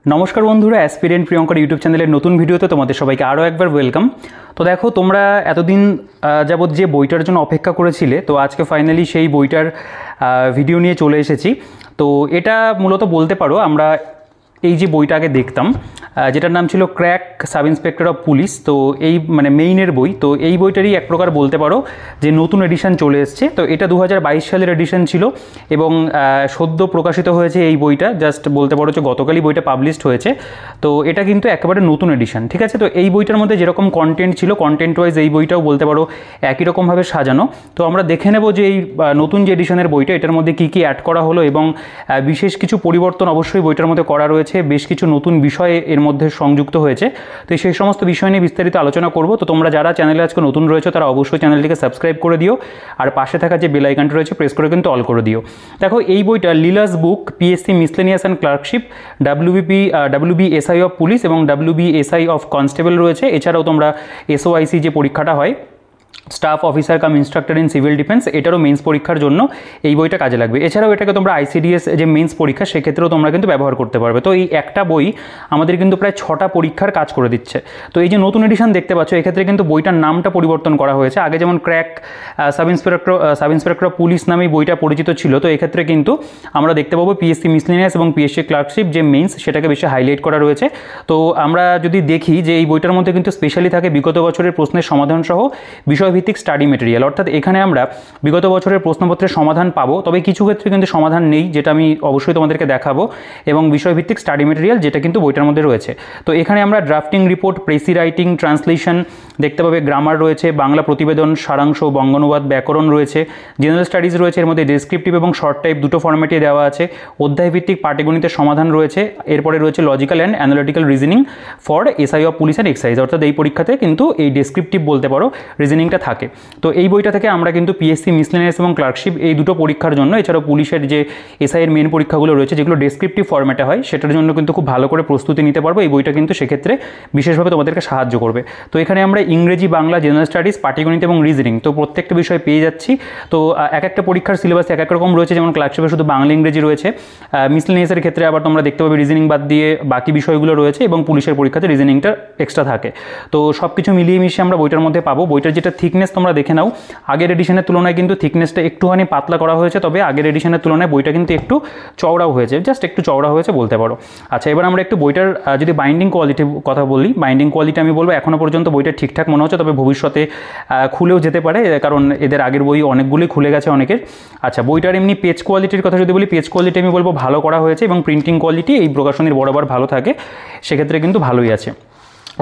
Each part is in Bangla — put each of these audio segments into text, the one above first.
নমস্কার বন্ধুরা, অ্যাসপিরেন্ট প্রিয়ঙ্কার ইউটিউব চ্যানেলের নতুন ভিডিওতে তোমাদের সবাইকে আরও একবার ওয়েলকাম। তো দেখো, তোমরা এতদিন যাবৎ যে বইটার জন্য অপেক্ষা করেছিলে, তো আজকে ফাইনালি সেই বইটার ভিডিও নিয়ে চলে এসেছি। তো এটা মূলত বলতে পারো আমরা এই যে বইটা আগে দেখতাম, যেটার নাম ছিল crack sub inspector of police, তো এই মানে মেইনের বই, তো এই বইটারই এক প্রকার বলতে পারো যে নতুন এডিশন চলে এসছে। তো এটা 2022 সালের এডিশন ছিল এবং সদ্য প্রকাশিত হয়েছে এই বইটা, জাস্ট বলতে পারো যে গতকালই বইটা পাবলিশড হয়েছে। তো এটা কিন্তু একেবারে নতুন এডিশন, ঠিক আছে। তো এই বইটার মধ্যে যেরকম কন্টেন্ট ছিল, কন্টেন্ট ওয়াইজ এই বইটাও বলতে পারো একই রকমভাবে সাজানো। তো আমরা দেখে নেব যে এই নতুন যে এডিশনের বইটা, এটার মধ্যে কী কী অ্যাড করা হলো এবং বিশেষ কিছু পরিবর্তন অবশ্যই বইটার মধ্যে করা রয়েছে, বেশ কিছু নতুন বিষয় এর মধ্যে সংযুক্ত হয়েছে। তো সেই সমস্ত বিষয় নিয়ে বিস্তারিত আলোচনা করব। তো তোমরা যারা চ্যানেলে আজকে নতুন রয়েছে তারা অবশ্যই চ্যানেলটিকে সাবস্ক্রাইব করে দিও, আর পাশে থাকা যে বেল আইকনটা রয়েছে প্রেস করে কিন্তু অল করে দিও। দেখো, এই বইটা লিলাস book, PSC miscellaneous and clerkship, WBSI of police এবং WBSI অফ কনস্টেবল রয়েছে। এছাড়াও তোমরা SOIC যে পরীক্ষাটা হয়, staff officer cum instructor in civil defence, এটারও মেন্স পরীক্ষার জন্য এই বইটা কাজে লাগবে। এছাড়াও এটাকে তোমরা ICDS যে মেন্স পরীক্ষা, সেক্ষেত্রেও তোমরা কিন্তু ব্যবহার করতে পারবে। তো এই একটা বই আমাদের কিন্তু প্রায় 6টা পরীক্ষার কাজ করে দিচ্ছে। তো এই যে নতুন এডিশন দেখতে পাচ্ছ, এক্ষেত্রে কিন্তু বইটার নামটা পরিবর্তন করা হয়েছে। আগে যেমন crack sub inspector of police নামেই বইটা পরিচিত ছিল, তো এক্ষেত্রে কিন্তু আমরা দেখতে পাবো পিএসসি মিসলেনিয়াস এবং পিএসসি ক্লার্কশিপ যে মেন্স, সেটাকে বেশি হাইলাইট করা রয়েছে। তো আমরা যদি দেখি যে এই বইটার মধ্যে কিন্তু স্পেশালি থাকে বিগত বছরের প্রশ্নের সমাধান সহ বিষয়ভিত্তিক স্টাডি মেটেরিয়াল, অর্থাৎ এখানে আমরা বিগত বছরের প্রশ্নপত্রের সমাধান পাবো, তবে কিছু ক্ষেত্রে কিন্তু সমাধান নেই, যেটা আমি অবশ্যই তোমাদেরকে দেখাবো, এবং বিষয়ভিত্তিক স্টাডি মেটেরিয়াল যেটা কিন্তু বইটার মধ্যে রয়েছে। তো এখানে আমরা drafting report, precis writing, translation দেখতে পাবে, গ্রামার রয়েছে, বাংলা প্রতিবেদন, সারাংশ, বঙ্গানুবাদ, ব্যাকরণ রয়েছে, জেনারেল স্টাডিজ রয়েছে, এর মধ্যে ডেসক্রিপটিভ এবং শর্ট টাইপ দুটো ফরম্যাটে দেওয়া আছে, অধ্যায়ভিত্তিক পাটিগণিতের সমাধান রয়েছে, এরপরে রয়েছে logical and analytical reasoning for SI of police and excise, অর্থাৎ এই পরীক্ষাতে কিন্তু এই ডেসক্রিপটিভ বলতে পারো রিজনিংটা থাকে। তো এই বইটা থেকে আমরা কিন্তু পিএসসি মিসলেনিয়াস এবং ক্লার্কশিপ এই দুটো পরীক্ষার জন্য, এছাড়াও পুলিশের যে SI এর মেন পরীক্ষাগুলো রয়েছে যেগুলো ডেসক্রিপটিভ ফরম্যাটে হয়, সেটার জন্য কিন্তু খুব ভালো করে প্রস্তুতি নিতে পারবো। এই বইটা কিন্তু সেক্ষেত্রে বিশেষভাবে তোমাদেরকে সাহায্য করবে। তো এখানে আমরা ইংরেজি, বাংলা, জেনারেল স্টাডিজ, পাটিগণিত এবং রিজনিং, তো প্রত্যেকটা বিষয় পেয়ে যাচ্ছি। তো এক একটা পরীক্ষার সিলেবাস এক এক রকম রয়েছে, যেমন ক্লার্কশিপে শুধু বাংলা ইংরেজি রয়েছে, মিসলেনিয়াসের ক্ষেত্রে আবার তোমরা দেখতে পাবে রিজনিং বাদ দিয়ে বাকি বিষয়গুলো রয়েছে, এবং পুলিশের পরীক্ষাতে রিজনিংটা এক্সট্রা থাকে। তো সব কিছু মিলিয়ে মিশিয়ে আমরা বইটার মধ্যে পাবো। বইটার যেটা থিকনেস তোমরা দেখে নাও, আগের এডিশনের তুলনায় কিন্তু থিকনেসটা একটুখানি পাতলা করা হয়েছে, তবে আগের এডিশনের তুলনায় বইটা কিন্তু একটু চওড়াও হয়েছে, জাস্ট একটু চওড়া হয়েছে বলতে পারো। আচ্ছা, এবার আমরা একটু বইটার যদি বাইন্ডিং কোয়ালিটির কথা বলি, বাইন্ডিং কোয়ালিটি আমি বলবো এখনও পর্যন্ত বইটা ঠিকঠাক মনে হচ্ছে, তবে ভবিষ্যতে খুলেও যেতে পারে, কারণ এদের আগের বই অনেকগুলোই খুলে গেছে অনেকের। আচ্ছা, বইটার এমনি পেজ কোয়ালিটির কথা যদি বলি, পেজ কোয়ালিটি আমি বলবো ভালো করা হয়েছে, এবং প্রিন্টিং কোয়ালিটি এই প্রকাশনীর বরাবর ভালো থাকে, সেক্ষেত্রে কিন্তু ভালোই আছে।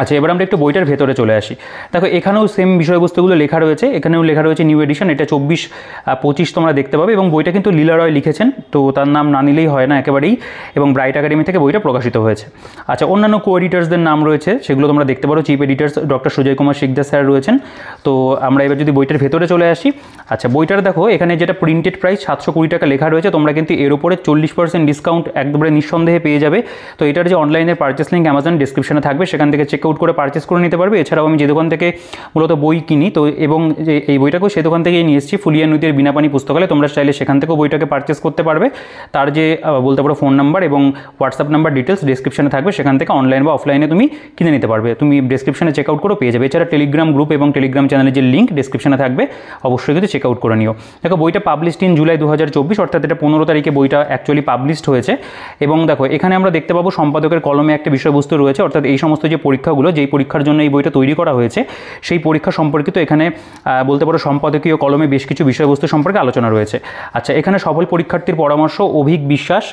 আচ্ছা, এবার আমরা একটু বইটার ভেতরে চলে আসি। দেখো, এখানেও সেম বিষয়বস্তুগুলো লেখা রয়েছে, এখানেও লেখা রয়েছে নিউ এডিশন, এটা 24-25 তোমরা দেখতে পাবে, এবং বইটা কিন্তু লীলা রয় লিখেছেন, তো তার নাম না নিলেই হয় না একেবারেই, এবং ব্রাইট একাডেমি থেকে বইটা প্রকাশিত হয়েছে। আচ্ছা, অন্যান্য কো এডিটার্সদের নাম রয়েছে, সেগুলো তোমরা দেখতে পারো। Chief editors doctor Sujoy Kumar Sikdar sir রয়েছেন। তো আমরা এবার যদি বইটার ভেতরে চলে আসি, আচ্ছা, বইটার দেখো এখানে যেটা প্রিন্টেড প্রাইস 720 টাকা লেখা রয়েছে, তোমরা কিন্তু এর উপরে 40% ডিসকাউন্ট একবারে নিঃসন্দেহে পেয়ে যাবে। তো এটার যে অনলাইনের পারচেস লিঙ্ক অ্যামাজন ডিসক্রিপশনে থাকবে, সেখান থেকে চেক আউট করে পারচেস করে নিতে পারবে। এছাড়াও আমি যে দোকান থেকে মূলত বই কিনি, তো এবং যে এই বইটাকেও সেই দোকান থেকেই নিয়ে এসেছি, ফুলিয়া নদীর বিনাপানি পুস্তকালয়, তোমরা চাইলে সেখান থেকেও বইটাকে পারচেস করতে পারবে। তার যে বলতে পারো ফোন নাম্বার এবং হোয়াটসঅ্যাপ নাম্বার ডিটেলস ডিসক্রিপশনে থাকবে, সেখান থেকে অনলাইন বা অফলাইনে তুমি কিনে নিতে পারবে। তুমি ডিসক্রিপশনে চেক আউট করে পেয়ে যাবে। এছাড়া টেলিগ্রাম গ্রুপ এবং টেলিগ্রাম চ্যানেলের যে লিঙ্ক ডিসক্রিপশনে থাকবে, অবশ্যই কিন্তু চেক আউট করে নিও। দেখো, বইটা পাবলিশড ইন জুলাই 2024, অর্থাৎ এটা 15 তারিখে বইটা অ্যাকচুয়ালি পাবলিশড হয়েছে। এবং দেখো, এখানে আমরা দেখতে পাবো সম্পাদকের কলমে একটা বিষয়বস্তু রয়েছে, অর্থাৎ এই সমস্ত যে পরীক্ষাগুলো, যেই পরীক্ষার জন্য এই বইটা তৈরি করা হয়েছে, সেই পরীক্ষা সম্পর্কিত এখানে বলতে পারো সম্পাদকীয় কলমে বেশ কিছু বিষয়বস্তু সম্পর্কে আলোচনা রয়েছে। আচ্ছা, এখানে সফল পরীক্ষার্থীর পরামর্শ Abhik Biswas,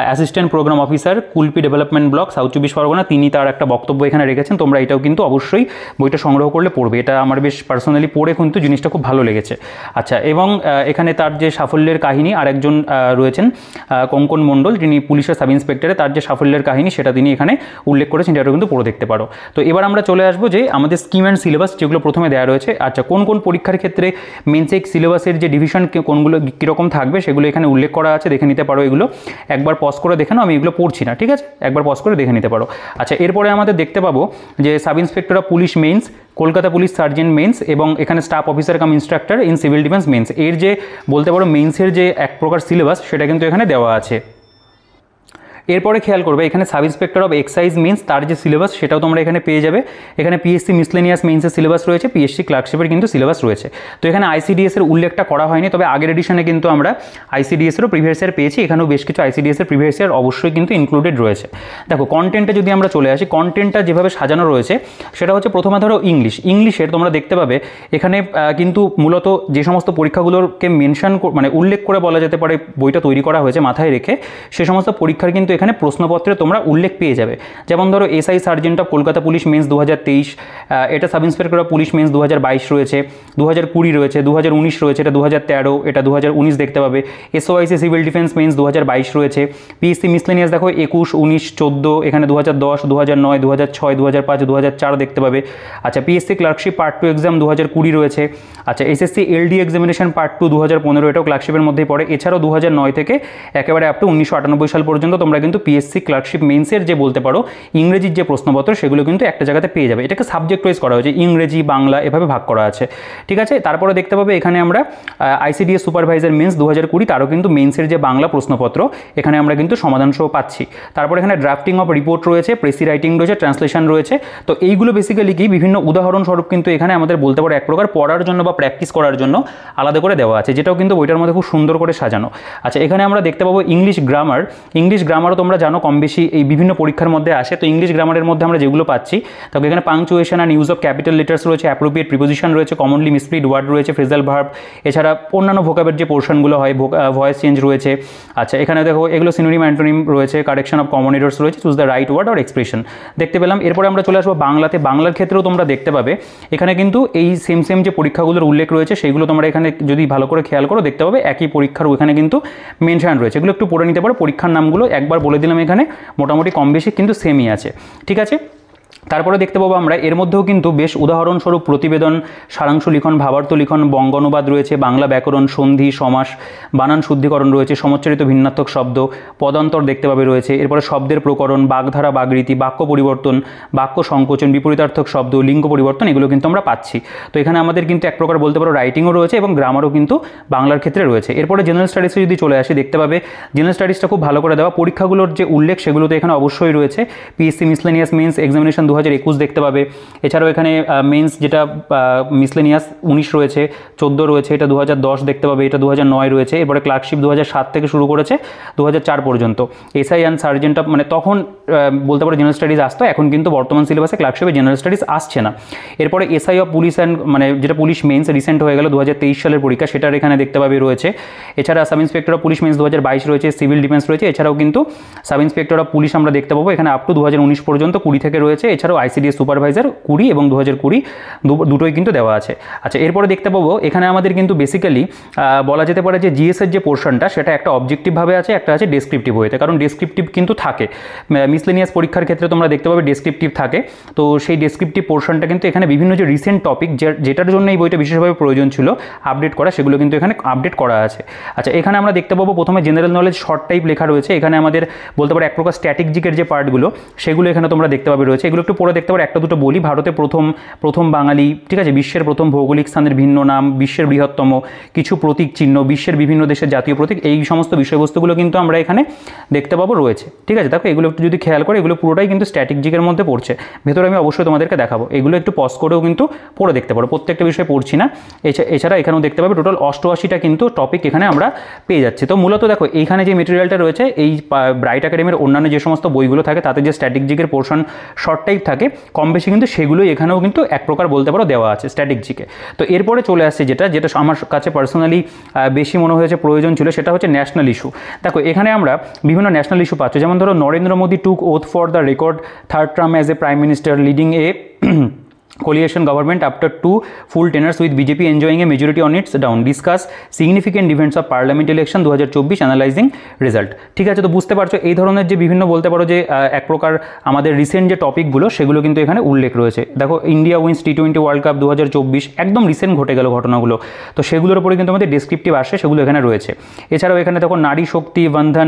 assistant program officer, Kulpi development block, south 24 Pargana, তিনি তার একটা বক্তব্য এখানে রেখেছেন। তোমরা এটাও কিন্তু অবশ্যই বইটা সংগ্রহ করলে পড়বে, এটা আমার বেশ পার্সোনালি পড়ে কিন্তু জিনিসটা খুব ভালো লেগেছে। আচ্ছা, এবং এখানে তার যে সাফল্যের কাহিনী, আরেকজন রয়েছেন কঙ্কন মণ্ডল, যিনি পুলিশের সাব ইন্সপেক্টরে, তার যে সাফল্যের কাহিনী সেটা তিনি এখানে উল্লেখ করেছেন, এটাও কিন্তু পড়ে দেখতে পারো। তো এবার আমরা চলে আসবো যে আমাদের স্কিম অ্যান্ড সিলেবাস যেগুলো প্রথমে দেওয়া রয়েছে। আচ্ছা, কোন কোন পরীক্ষার ক্ষেত্রে মেন্সেক সিলেবাসের যে ডিভিশন কোনগুলো কীরকম থাকবে সেগুলো এখানে উল্লেখ করা আছে, দেখে নিতে পারো। এগুলো একবার পজ করে দেখে নাও, আমি এগুলো পড়ছি না, ঠিক আছে, একবার পজ করে দেখে নিতে পারো। আচ্ছা, এরপরে আমাদের দেখতে পাবো যে sub inspector of police mains, Kolkata police sergeant mains, এবং এখানে staff officer cum instructor in civil defence mains, এর যে বলতে পারো মেন্সের যে এক প্রকার সিলেবাস, সেটা কিন্তু এখানে দেওয়া আছে। এরপরে খেয়াল করবে এখানে sub inspector of excise mains তার যে সিলেবাস সেটাও তোমরা এখানে পেয়ে যাবে। এখানে পিএসসি মিসলেনিয়াস মেন্সের সিলেবাস রয়েছে, পিএসসি ক্লার্কশিপের কিন্তু সিলেবাস রয়েছে। তো এখানে আইসিডিএস এর উল্লেখটা করা হয়নি, তবে আগের এডিশনে কিন্তু আমরা আইসিডিএস এরও প্রিভিয়াস ইয়ার পেয়েছি, এখানেও বেশ কিছু আইসিডিএস এর প্রিভিয়াস ইয়ার অবশ্যই কিন্তু ইনক্লুডেড রয়েছে। দেখো কন্টেন্টে যদি আমরা চলে আসি, কন্টেন্টটা যেভাবে সাজানো রয়েছে সেটা হচ্ছে প্রথমে ধরো ইংলিশের তোমরা দেখতে পাবে এখানে কিন্তু মূলত যে সমস্ত পরীক্ষাগুলোকে মেনশন মানে উল্লেখ করে বলা যেতে পারে বইটা তৈরি করা হয়েছে মাথায় রেখে, সে সমস্ত পরীক্ষার কিন্তু এখানে প্রশ্নপত্রে তোমরা উল্লেখ পেয়ে যাবে। যেমন ধরো SI sergeant of Kolkata police mains 2023, এটা sub inspector of police mains 2022 রয়েছে, 2020 রয়েছে, 2019 রয়েছে, এটা 2013, এটা 2019 দেখতে পাবে। এসওআইসি সিভিল ডিফেন্স মেন্স 2022 রয়েছে। পিএসসি মিসলেনিয়াস দেখো 21, 19, 14, এখানে 2010, 2009, 2006, 2005, 2004 দেখতে পাবে। আচ্ছা পিএসসি ক্লার্কশিপ পার্ট 2 এক্সাম 2020 রয়েছে। আচ্ছা এসএসসি এলডি এক্সামিনেশন পার্ট 2 2015, এটাও ক্লার্কশিপের মধ্যেই পড়ে। এছাড়াও 2009 থেকে একেবারে আপ টু 1998 সাল পর্যন্ত তোমরা কিন্তু পিএসসি ক্লার্কশিপ মেন্সের যে বলতে পারো ইংরেজির যে প্রশ্নপত্র সেগুলো কিন্তু একটা জায়গাতে পেয়ে যাবে। এটাকে সাবজেক্ট ওয়াইজ করা হয়েছে, ইংরেজি বাংলা এভাবে ভাগ করা আছে, ঠিক আছে। তারপরে দেখতে পাবে এখানে আমরা আইসিডিএস সুপারভাইজার মেন্স 2020, তারও কিন্তু মেন্সের যে বাংলা প্রশ্নপত্র এখানে আমরা কিন্তু সমাধান সহ পাচ্ছি। তারপর এখানে ড্রাফটিং অফ রিপোর্ট রয়েছে, প্রেসি রাইটিং রয়েছে, ট্রান্সলেশন রয়েছে। তো এইগুলো বেসিক্যালি কি বিভিন্ন উদাহরণস্বরূপ কিন্তু এখানে আমাদের বলতে পারো এক প্রকার পড়ার জন্য বা প্র্যাকটিস করার জন্য আলাদা করে দেওয়া আছে, যেটাও কিন্তু বইটার মধ্যে খুব সুন্দর করে সাজানো। আচ্ছা এখানে আমরা দেখতে পাবো ইংলিশ গ্রামারও তোমরা জানো কম বেশি এই বিভিন্ন পরীক্ষার মধ্যে আসে। তো ইংলিশ গ্রামারের মধ্যে আমরা যেগুলো পাচ্ছি তবে এখানে punctuation and use of capital letters রয়েছে, অ্যাপ্রোপ্রিয়েট প্রিপোজিশন রয়েছে, কমনলি মিসপ্রিড ওয়ার্ড রয়েছে, ফ্রেজাল ভার্ব, এছাড়া অন্যান্য ভোকাবের যে পোর্শনগুলো হয় ভয়েস চেঞ্জ রয়েছে। আচ্ছা এখানে দেখো এগুলো সিনোনিম অ্যান্টোনিম রয়েছে, কারেকশন অফ কমন এরর্স রয়েছে, choose the right word or expression দেখতে পেলাম। এরপরে আমরা চলে আসবো বাংলাতে। বাংলার ক্ষেত্রেও তোমরা দেখতে পাবে এখানে কিন্তু এই সেম যে পরীক্ষাগুলোর উল্লেখ রয়েছে সেগুলো তোমরা এখানে যদি ভালো করে খেয়াল করো দেখতে পাবে একই পরীক্ষার ওখানে কিন্তু মেনশন রয়েছে। এগুলো একটু পড়ে নিতে পারো, পরীক্ষার নামগুলো একবার বলে দিলাম, এখানে মোটামুটি কম বেশি কিন্তু সেমই আছে, ঠিক আছে। তারপরে দেখতে পাবো আমরা এর মধ্যেও কিন্তু বেশ উদাহরণস্বরূপ প্রতিবেদন, সারাংশ লিখন, ভাবার্থ লিখন, বঙ্গানুবাদ রয়েছে, বাংলা ব্যাকরণ, সন্ধি, সমাস, বানান শুদ্ধিকরণ রয়েছে, সমচ্চারিত ভিন্নাত্মক শব্দ, পদান্তর দেখতে পাবে রয়েছে। এরপরে শব্দের প্রকরণ, বাগধারা, বাগরীতি, বাক্য পরিবর্তন, বাক্য সংকোচন, বিপরীতার্থক শব্দ, লিঙ্গ পরিবর্তন, এগুলো কিন্তু আমরা পাচ্ছি। তো এখানে আমাদের কিন্তু এক প্রকার বলতে পারো রাইটিংও রয়েছে এবং গ্রামারও কিন্তু বাংলার ক্ষেত্রে রয়েছে। এরপরে জেনারেল স্টাডিজে যদি চলে আসি দেখতে পাবে জেনারেল স্টাডিজটা খুব ভালো করে দেওয়া, পরীক্ষাগুলোর যে উল্লেখ সেগুলো তো এখানে অবশ্যই রয়েছে। পিএসসি মিসলেনিয়াস মেন্স এক্সামিনেশন 2021 দেখতে পাবে। এছাড়াও এখানে মেন্স যেটা মিসলেনিয়াস 19 রয়েছে, 14 রয়েছে, এটা 2010 দেখতে পাবে, এটা 2009 রয়েছে। এরপরে ক্লার্কশিপ 2007 থেকে শুরু করেছে 2004 পর্যন্ত। এসআই অ্যান্ড সার্জেন্ট অফ মানে তখন বলতে পারো জেনারেল স্টাডিজ আসতো, এখন কিন্তু বর্তমান সিলেবাসে ক্লার্কশিপে জেনারেল স্টাডিজ আসছে না। এরপরে এসআই অফ পুলিশ অ্যান্ড মানে যেটা পুলিশ মেন্স রিসেন্ট হয়ে গেল 2023 সালের পরীক্ষা, সেটার এখানে দেখতে পাবে রয়েছে। এছাড়া sub inspector of police mains 2022 রয়েছে, সিভিল ডিফেন্স রয়েছে। এছাড়াও কিন্তু সাব ইন্সপেক্টর অফ পুলিশ আমরা দেখতে পাবো এখানে আপ টু 2019 পর্যন্ত 20 থেকে রয়েছে। এছাড়াও আইসিডিএস সুপারভাইজার 20 এবং 2020 দুটোই কিন্তু দেওয়া আছে। আচ্ছা এরপরে দেখতে পাবো এখানে আমাদের কিন্তু বেসিক্যালি বলা যেতে পারে যে জিএসের যে পোর্শনটা সেটা একটা অবজেক্টিভভাবে আছে, একটা আছে ডেসক্রিপটিভ ওয়েতে, কারণ ডেসক্রিপটিভ কিন্তু থাকে মিসলেনিয়াস পরীক্ষার ক্ষেত্রে তোমরা দেখতে পাবে ডেসক্রিপটিভ থাকে। তো সেই ডেসক্রিপটিভ পোর্শনটা কিন্তু এখানে বিভিন্ন যে রিসেন্ট টপিক যেটার জন্য এই বইটা বিশেষভাবে প্রয়োজন ছিল আপডেট করা, সেগুলো কিন্তু এখানে আপডেট করা আছে। আচ্ছা এখানে আমরা দেখতে পাবো প্রথমে জেনারেল নলেজ শর্ট টাইপ লেখা রয়েছে, এখানে আমাদের বলতে পারো এক প্রকার স্ট্র্যাটেজিকের যে পার্টগুলো সেগুলো এখানে তোমরা দেখতে পাবে রয়েছে। এগুলো একটু পরে দেখতে পারো, একটা দুটো বলি। ভারতে প্রথম বাঙালি, ঠিক আছে, বিশ্বের প্রথম ভৌগোলিক স্থানের ভিন্ন নাম, বিশ্বের বৃহত্তম, কিছু প্রতীক চিহ্ন, বিশ্বের বিভিন্ন দেশের জাতীয় প্রতীক, এই সমস্ত বিষয়বস্তুগুলো কিন্তু আমরা এখানে দেখতে পাবো রয়েছে, ঠিক আছে। দেখো এগুলো একটু যদি খেয়াল করে এগুলো পুরোটাই কিন্তু স্ট্র্যাটেজিকের মধ্যে পড়ছে, ভেতরে আমি অবশ্যই তোমাদেরকে দেখাবো। এগুলো একটু পজ করেও কিন্তু পড়ে দেখতে পারো, প্রত্যেকটা বিষয় পড়ছি না। এছাড়া এখানেও দেখতে পাবে টোটাল 88টা কিন্তু টপিক এখানে আমরা পেয়ে যাচ্ছি। তো মূলত দেখো এইখানে যে মেটেরিয়ালটা রয়েছে এই ব্রাইট একাডেমির অন্যান্য যে সমস্ত বইগুলো থাকে তাতে যে স্ট্র্যাটেজিকের পোর্শন শর্ট টাইপ থাকে কম বেশি কিন্তু সেগুলোই এখানেও কিন্তু এক প্রকার বলতে পারো দেওয়া আছে স্ট্র্যাটেজিকে। তো এরপরে চলে আসছে যেটা আমার কাছে পার্সোনালি বেশি মনে হয়েছে প্রয়োজন ছিল, সেটা হচ্ছে ন্যাশনাল ইস্যু। দেখো এখানে আমরা বিভিন্ন ন্যাশনাল ইস্যু পাচ্ছি, যেমন ধরো Narendra Modi took oath for the record third term as a prime minister leading a coalition government after 2 full tenures with BJP enjoying a majority on its down, discuss significant events of parliament election 2024 analyzing result। ঠিক আছে, তো বুঝতে পারছো এই ধরনের যে বিভিন্ন বলতে পারো যে এক প্রকার আমাদের রিসেন্ট যে টপিকগুলো সেগুলো কিন্তু এখানে উল্লেখ রয়েছে। দেখো India wins T20 world cup 2024 একদম রিসেন্ট ঘটে গেল ঘটনাগুলো, তো সেগুলোর উপরে কিন্তু আমাদের ডেসক্রিপটিভ আসে, সেগুলো এখানে রয়েছে। এছাড়াও এখানে দেখো নারী শক্তি বন্ধন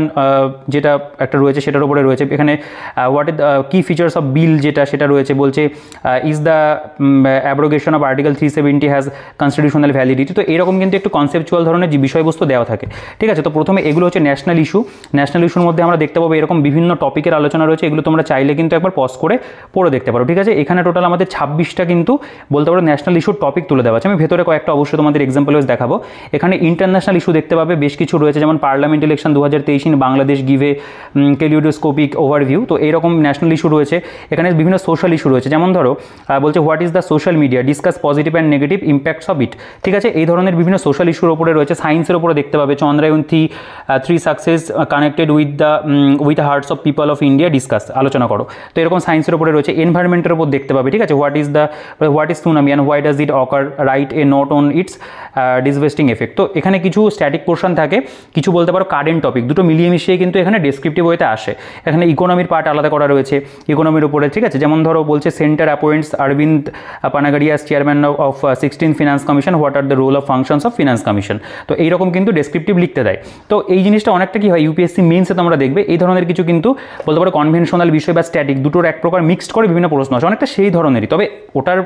যেটা একটা রয়েছে সেটার উপরে রয়েছে। এখানে হোয়াট ইজ কি ফিচার্স অফ বিল যেটা সেটা রয়েছে, বলছে is the abrogation of article 370 has constitutional validity. তো এরকম কিন্তু একটু কনসেপচুয়াল ধরনের যে বিষয়বস্তু দেওয়া থাকে, ঠিক আছে। তো প্রথমে এগুলো হচ্ছে ন্যাশনাল ইস্যু। ন্যাশনাল ইস্যুর মধ্যে আমরা দেখতে পাবো এরকম বিভিন্ন টপিকের আলোচনা রয়েছে, এগুলো তোমরা চাইলে কিন্তু একবার পজ করে পড়ে দেখতে পারো, ঠিক আছে। এখানে টোটাল আমাদের 26টা কিন্তু বলতে পারো ন্যাশনাল ইস্যুর টপিক তুলে দেওয়া আছে। আমি ভেতরে কয়েকটা অবশ্যই তোমাদের এক্সাম্পল ওয়াইজ দেখাবো। এখানে ইন্টারন্যাশনাল ইস্যু দেখতে পাবে বেশ কিছু রয়েছে, যেমন parliament election 2023 in Bangladesh give a kaleidoscopic overview. তো এইরকম ন্যাশনাল ইস্যু রয়েছে। এখানে বিভিন্ন সোশ্যাল ইস্যু রয়েছে, যেমন ধরো বলছে what is the social media, discuss positive and negative impacts of it, ঠিক আছে। এই ধরনের বিভিন্ন সোশ্যাল ইস্যুর উপরে রয়েছে। সায়েন্সের উপরে দেখতে পাবে Chandrayaan 3 success connected with hearts of people of India, discuss, আলোচনা করো। তো এরকম সায়েন্সের উপরে রয়েছে। এনভায়রনমেন্টের উপর দেখতে পাবে, ঠিক আছে। What is tsunami and why does it occur, write a note on its devastating effect. তো এখানে কিছু স্ট্যাটিক পোর্শন থাকে, কিছু বলতে পারো কারেন্ট টপিক, দুটো মিলিয়ে মিশিয়ে কিন্তু এখানে ডেসক্রিপটিভ ওয়েতে আসে। এখানে ইকোনমির পার্ট আলাদা করা রয়েছে, ইকোনমির উপরে, ঠিক আছে। যেমন ধরো বলছে centre appoints Arvind Panagariya as chairman of 16th finance commission, what are the role of functions of finance commission. তো এইরকম কিন্তু ডেসক্রিপটিভ লিখতে দেয়। তো এই জিনিসটা অনেকটা কি হয় ইউপিএসসি মেইনসে তোমরা দেখবে এই ধরনের কিছু কিন্তু বলতে পারো কনভেনশনাল বিষয় বা স্ট্যাটিক দুটোর এক প্রকার মিক্সড করে বিভিন্ন প্রশ্ন আসে, অনেকটা সেই ধরনেরই। তবে ওটার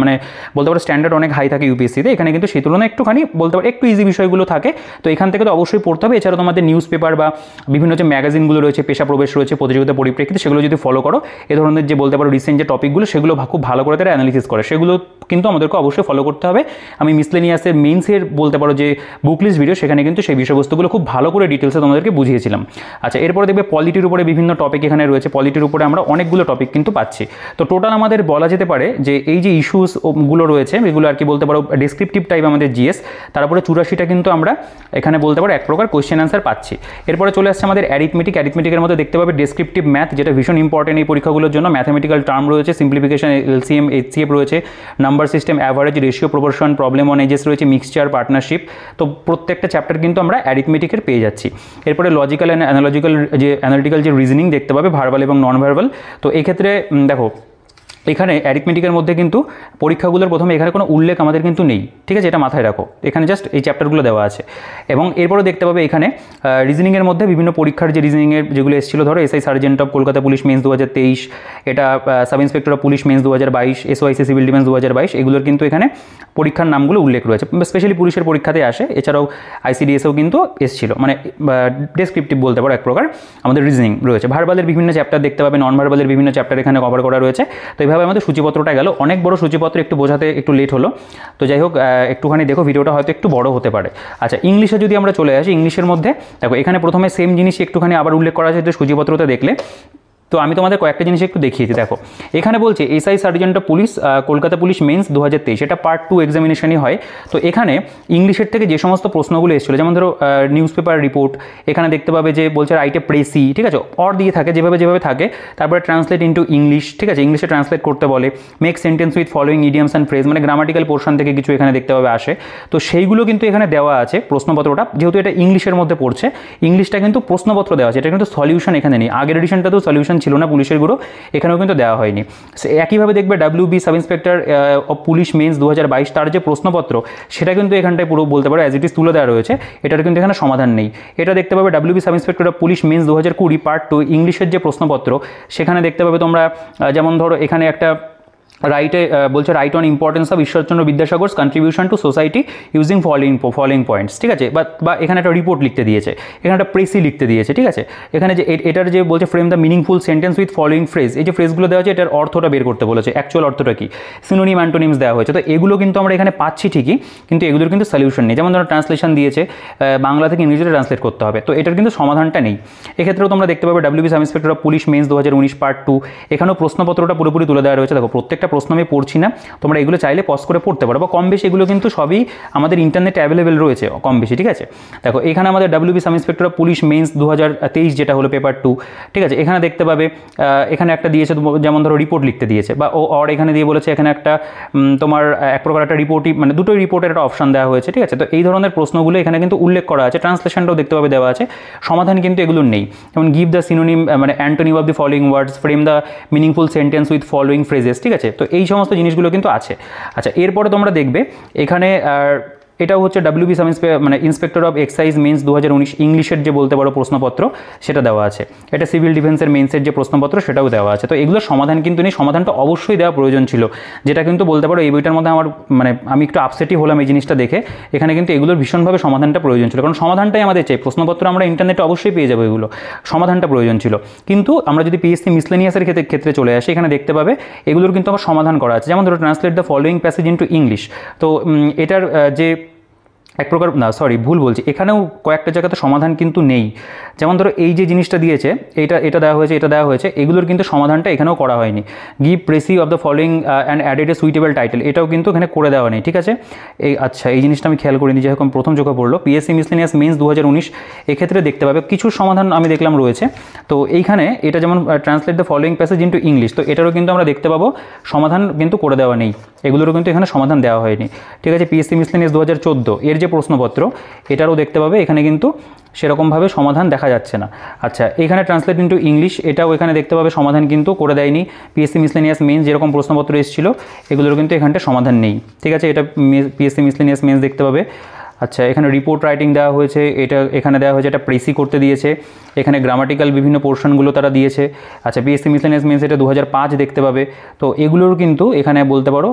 মানে বলতে পারো স্ট্যান্ডার্ড অনেক হাই থাকে ইউপিএসসিতে, এখানে কিন্তু সেই তুলনায় একটুখানি বলতে পারো একটু ইজি বিষয়গুলো থাকে। তো এখান থেকে তো অবশ্যই পড়তে হবে। এছাড়াও তোমাদের নিউজ পেপার বা বিভিন্ন যে ম্যাগাজিনগুলো রয়েছে, পেশা প্রবেশ রয়েছে, প্রতিযোগিতা পরিপ্রেক্ষিতে, সেগুলো যদি ফলো করো, এ ধরনের যে বলতে পারো রিসেন্ট যে টপিকগুলো সেগুলো খুব ভালো করে তারা অ্যানালিসিস করে, সেগুলো কিন্তু আমাদেরকে অবশ্যই ফলো করতে হবে। আমি মিসলেনিয়াসের মেইনসের বলতে পারো যে বুক লিস্ট ভিডিও, সেখানে কিন্তু সেই বিষয়বস্তুগুলো খুব ভালো করে ডিটেলসে তোমাদেরকে বুঝিয়েছিলাম। আচ্ছা, এরপরে দেখবে পলিটির উপরে বিভিন্ন টপিক এখানে রয়েছে। পলিটির উপরে আমরা অনেকগুলো টপিক কিন্তু পাচ্ছি। তো টোটাল আমাদের বলা যেতে পারে যে এই যে ইস্যুসগুলো রয়েছে এগুলো আর কি বলতে পারো ডেসক্রিপটিভ টাইপ আমাদের জিএস, তারপরে 84টা কিন্তু আমরা এখানে বলতে পারো এক প্রকার কোয়েশ্চেন অ্যান্সার পাচ্ছি। এরপরে চলে আসছে আমাদের অ্যারিথমেটিকের মধ্যে দেখতে পাবে ডেসক্রিপটিভ ম্যাথ, যেটা ভীষণ ইম্পর্টেন্ট এই পরীক্ষাগুলোর জন্য। ম্যাথামেটিক্যাল টার্ম রয়েছে, সিম্পলিফিকেশন, এলসিএম, এইচসিএফ রয়েছে, number system, average, ratio, proportion, problem on ages রয়েছে, মিক্সচার, পার্টনারশিপ। তো প্রত্যেকটা চ্যাপ্টার কিন্তু আমরা অ্যারিথমেটিকের পেয়ে যাচ্ছি। এরপরে লজিক্যাল অ্যান্ড অ্যানালিটিক্যাল যে রিজনিং দেখতে পাবে, ভার্বাল এবং নন ভার্বাল। তো এক্ষেত্রে দেখো এখানে অ্যারিথমেটিকের মধ্যে কিন্তু পরীক্ষাগুলোর প্রথমে এখানে কোনো উল্লেখ আমাদের কিন্তু নেই, ঠিক আছে, এটা মাথায় রাখো। এখানে জাস্ট এই চ্যাপ্টারগুলো দেওয়া আছে। এবং এরপরে দেখতে পাবে এখানে রিজনিংয়ের মধ্যে বিভিন্ন পরীক্ষার যে রিজনিংয়ের যেগুলো এসেছিলো, ধরো SI sergeant of Kolkata police mains 2023, এটা sub inspector of police mains 2022, SOIC civil defence 2022, এগুলোর কিন্তু এখানে পরীক্ষার নামগুলো উল্লেখ রয়েছে। স্পেশালি পুলিশের পরীক্ষাতে আসে, এছাড়াও আইসিডিএসও কিন্তু এসেছিলো, মানে ডেসক্রিপটিভ বলতে পারো এক প্রকার আমাদের রিজনিং রয়েছে। ভার্বালের বিভিন্ন চ্যাপ্টার দেখতে পাবে, নন ভার্বালের বিভিন্ন চ্যাপ্টার এখানে কভার করা রয়েছে। তো এইভাবে আমাদের সূচিপত্রটা গেল। অনেক বড় সূচিপত্র, একটু বোঝাতে একটু লেট হলো। তো যাই হোক, একটুখানি দেখো ভিডিওটা হয়তো একটু বড় হতে পারে। আচ্ছা, ইংলিশে যদি আমরা চলে আসি, ইংলিশের মধ্যে দেখো এখানে প্রথমে সেম জিনিসই একটুখানি আবার উল্লেখ করা আছে সূচিপত্রতে দেখলে। তো আমি তোমাদের কয়েকটা জিনিস একটু দেখিয়েছি। দেখো এখানে বলছে SI sergeant of police Kolkata police mains 2023, এটা পার্ট 2 এক্সামিনেশনই হয়। তো এখানে ইংলিশের থেকে যে সমস্ত প্রশ্নগুলো এসেছিলো, যেমন ধরো নিউজ পেপার রিপোর্ট, এখানে দেখতে পাবে যে বলছে রাইটে প্রেসি, ঠিক আছে, অর দিয়ে থাকে যেভাবে থাকে, তারপরে ট্রান্সলেট ইন্টু ইংলিশ, ঠিক আছে, ইংলিশে ট্রান্সলেট করতে বলে, make sentence with following idioms and phrase, মানে গ্রামাটিক্যাল পোর্শন থেকে কিছু এখানে দেখতে পাবে আসে। তো সেইগুলো কিন্তু এখানে দেওয়া আছে প্রশ্নপত্রটা, যেহেতু এটা ইংলিশের মধ্যে পড়ছে, ইংলিশটা কিন্তু প্রশ্নপত্র দেওয়া আছে, এটা কিন্তু সলিউশন এখানে নেই। আগের এডিশনটাতেও সলিউশন ছিল না পুলিশের গুলো, এখানেও কিন্তু দেওয়া হয়নি। একইভাবে দেখবে WB sub inspector of police mains 2022, তার যে প্রশ্নপত্র সেটা কিন্তু এখানটায় পুরো বলতে পারো অ্যাজ ইট ইজ তুলে দেওয়া রয়েছে, এটার কিন্তু এখানে সমাধান নেই। এটা দেখতে পাবে WB sub inspector of police mains 2020 part 2 ইংলিশের যে প্রশ্নপত্র, সেখানে দেখতে পাবে তোমরা যেমন ধরো এখানে একটা রাইটে বলছে write on importance of Ishwarchandra Vidyasagar's contribution to society using following points, ঠিক আছে, বা এখানে একটা রিপোর্ট লিখতে দিয়েছে, এখানে একটা প্রেসি লিখতে দিয়েছে, ঠিক আছে। এখানে যে এটার যে বলছে frame the meaningful sentence with following phrase, এই যে ফ্রেজগুলো দেওয়া আছে এটার অর্থটা বের করতে বলেছে, অ্যাকচুয়াল অর্থটা কি, সিনোনিম অ্যান্টোনিমস দেওয়া হয়েছে। তো এগুলো কিন্তু আমরা এখানে পাচ্ছি ঠিকই, কিন্তু এগুলোর কিন্তু সলিউশন নেই। যেমন ধরো ট্রান্সলেশন দিয়েছে, বাংলা থেকে ইংরেজিতে ট্রান্সলেট করতে হবে, তো এটার কিন্তু সমাধানটা নেই। এক্ষেত্রেও তোমরা দেখতে পাবে WB sub inspector of police mains 2019 part 2, এখানেও প্রশ্নপত্রটা পুরোপুরি তুলে দেওয়া রয়েছে। দেখো প্রত্যেকটা প্রশ্ন আমি পড়ছি না, তোমরা এগুলো চাইলে পজ করে পড়তে পারো, বা কম বেশি এগুলো কিন্তু সবই আমাদের ইন্টারনেটে অ্যাভেলেবেল রয়েছে কম বেশি, ঠিক আছে। দেখো এখানে আমাদের WB sub inspector of police mains 2023, যেটা হলো পেপার 2, ঠিক আছে, এখানে দেখতে পাবে এখানে একটা দিয়েছে, যেমন ধরো রিপোর্ট লিখতে দিয়েছে, বা অর এখানে দিয়ে বলেছে এখানে একটা তোমার এক প্রকার একটা রিপোর্টই, মানে দুটোই রিপোর্টের একটা অপশন দেওয়া হয়েছে, ঠিক আছে। তো এই ধরনের প্রশ্নগুলো এখানে কিন্তু উল্লেখ করা আছে, ট্রান্সলেশনটাও দেখতে পাবে দেওয়া আছে, সমাধান কিন্তু এগুলো নেই। যেমন গিভ দ্য সিনোনিম মানে antonym of the following words, frame the meaningful sentence with following phrases, ঠিক আছে। তো এই সমস্ত জিনিসগুলো কিন্তু আছে। আচ্ছা, এরপরে তোমরা দেখবে এখানে এটাও হচ্ছে ডাব্লিউবি সাব মানে ইন্সপেক্টর অফ এক্সাইজ মেন্স 2019 ইংলিশের যে বলতে পারো প্রশ্নপত্র সেটা দেওয়া আছে। এটা সিভিল ডিফেন্সের মেন্সের যে প্রশ্নপত্র সেটাও দেওয়া আছে। তো এগুলোর সমাধান কিন্তু নেই, সমাধানটা অবশ্যই দেওয়া প্রয়োজন ছিল, যেটা কিন্তু বলতে পারো এই বইটার মধ্যে আমার মানে আমি একটু আপসেটই হলাম এই জিনিসটা দেখে। এখানে কিন্তু এগুলোর ভীষণভাবে সমাধানটা প্রয়োজন ছিল, কারণ সমাধানটাই আমাদের চাই। প্রশ্নপত্র আমরা ইন্টারনেটে অবশ্যই পেয়ে যাবো, এগুলো সমাধানটা প্রয়োজন ছিল। কিন্তু আমরা যদি পিএসসি মিসলেনিয়াসের ক্ষেত্রে চলে আসি, এখানে দেখতে পাবে এগুলোর কিন্তু আমার সমাধান করা আছে। যেমন ধরো translate the following passage into English. তো এটার যে এক প্রকার না সরি ভুল বলছি, এখানেও কয়েকটা জায়গাতে সমাধান কিন্তু নেই। যেমন ধরো এই যে জিনিসটা দিয়েছে, এটা দেওয়া হয়েছে, এটা দেওয়া হয়েছে, এগুলোর কিন্তু সমাধানটা এখানেও করা হয়নি। Give precis of the following and added a suitable title, এটাও কিন্তু এখানে করে দেওয়া নেই, ঠিক আছে। আচ্ছা এই জিনিসটা আমি খেয়াল করিনি, যেরকম প্রথম চোখে পড়লো পিএসসি মিসলেনিয়াস মেন্স 2019, এক্ষেত্রে দেখতে পাবে কিছু সমাধান আমি দেখলাম রয়েছে। তো এইখানে এটা যেমন translate the following passage into English, তো এটারও কিন্তু আমরা দেখতে পাবো সমাধান কিন্তু করে দেওয়া নেই, এগুলোরও কিন্তু এখানে সমাধান দেওয়া হয়নি, ঠিক আছে। পিএসসি মিসলেনিয়াস 2014 এর যে প্রশ্নপত্র, এটারও দেখতে পাবে এখানে কিন্তু সেরকমভাবে সমাধান দেখা যাচ্ছে না। আচ্ছা এখানে ট্রান্সলেট ইনটু ইংলিশ, এটাও এখানে দেখতে পাবে সমাধান কিন্তু করে দেয়নি। পিএসসি মিসলেনিয়াস মেন্স যেরকম প্রশ্নপত্র এসেছিল, এগুলোর কিন্তু এখানটা সমাধান নেই, ঠিক আছে। এটা পিএসসি মিসলেনিয়াস মেন্স দেখতে পাবে। আচ্ছা এখানে রিপোর্ট রাইটিং দেওয়া হয়েছে, এটা এখানে দেওয়া হয়েছে, এটা প্রেসি করতে দিয়েছে। এখানে গ্রামাটিক্যাল বিভিন্ন পোর্শনগুলো তারা দিয়েছে। আচ্ছা পিএসসি মিসলেনিয়াস মেন্স এটা 2005 দেখতে পাবে। তো এগুলোর কিন্তু এখানে বলতে পারো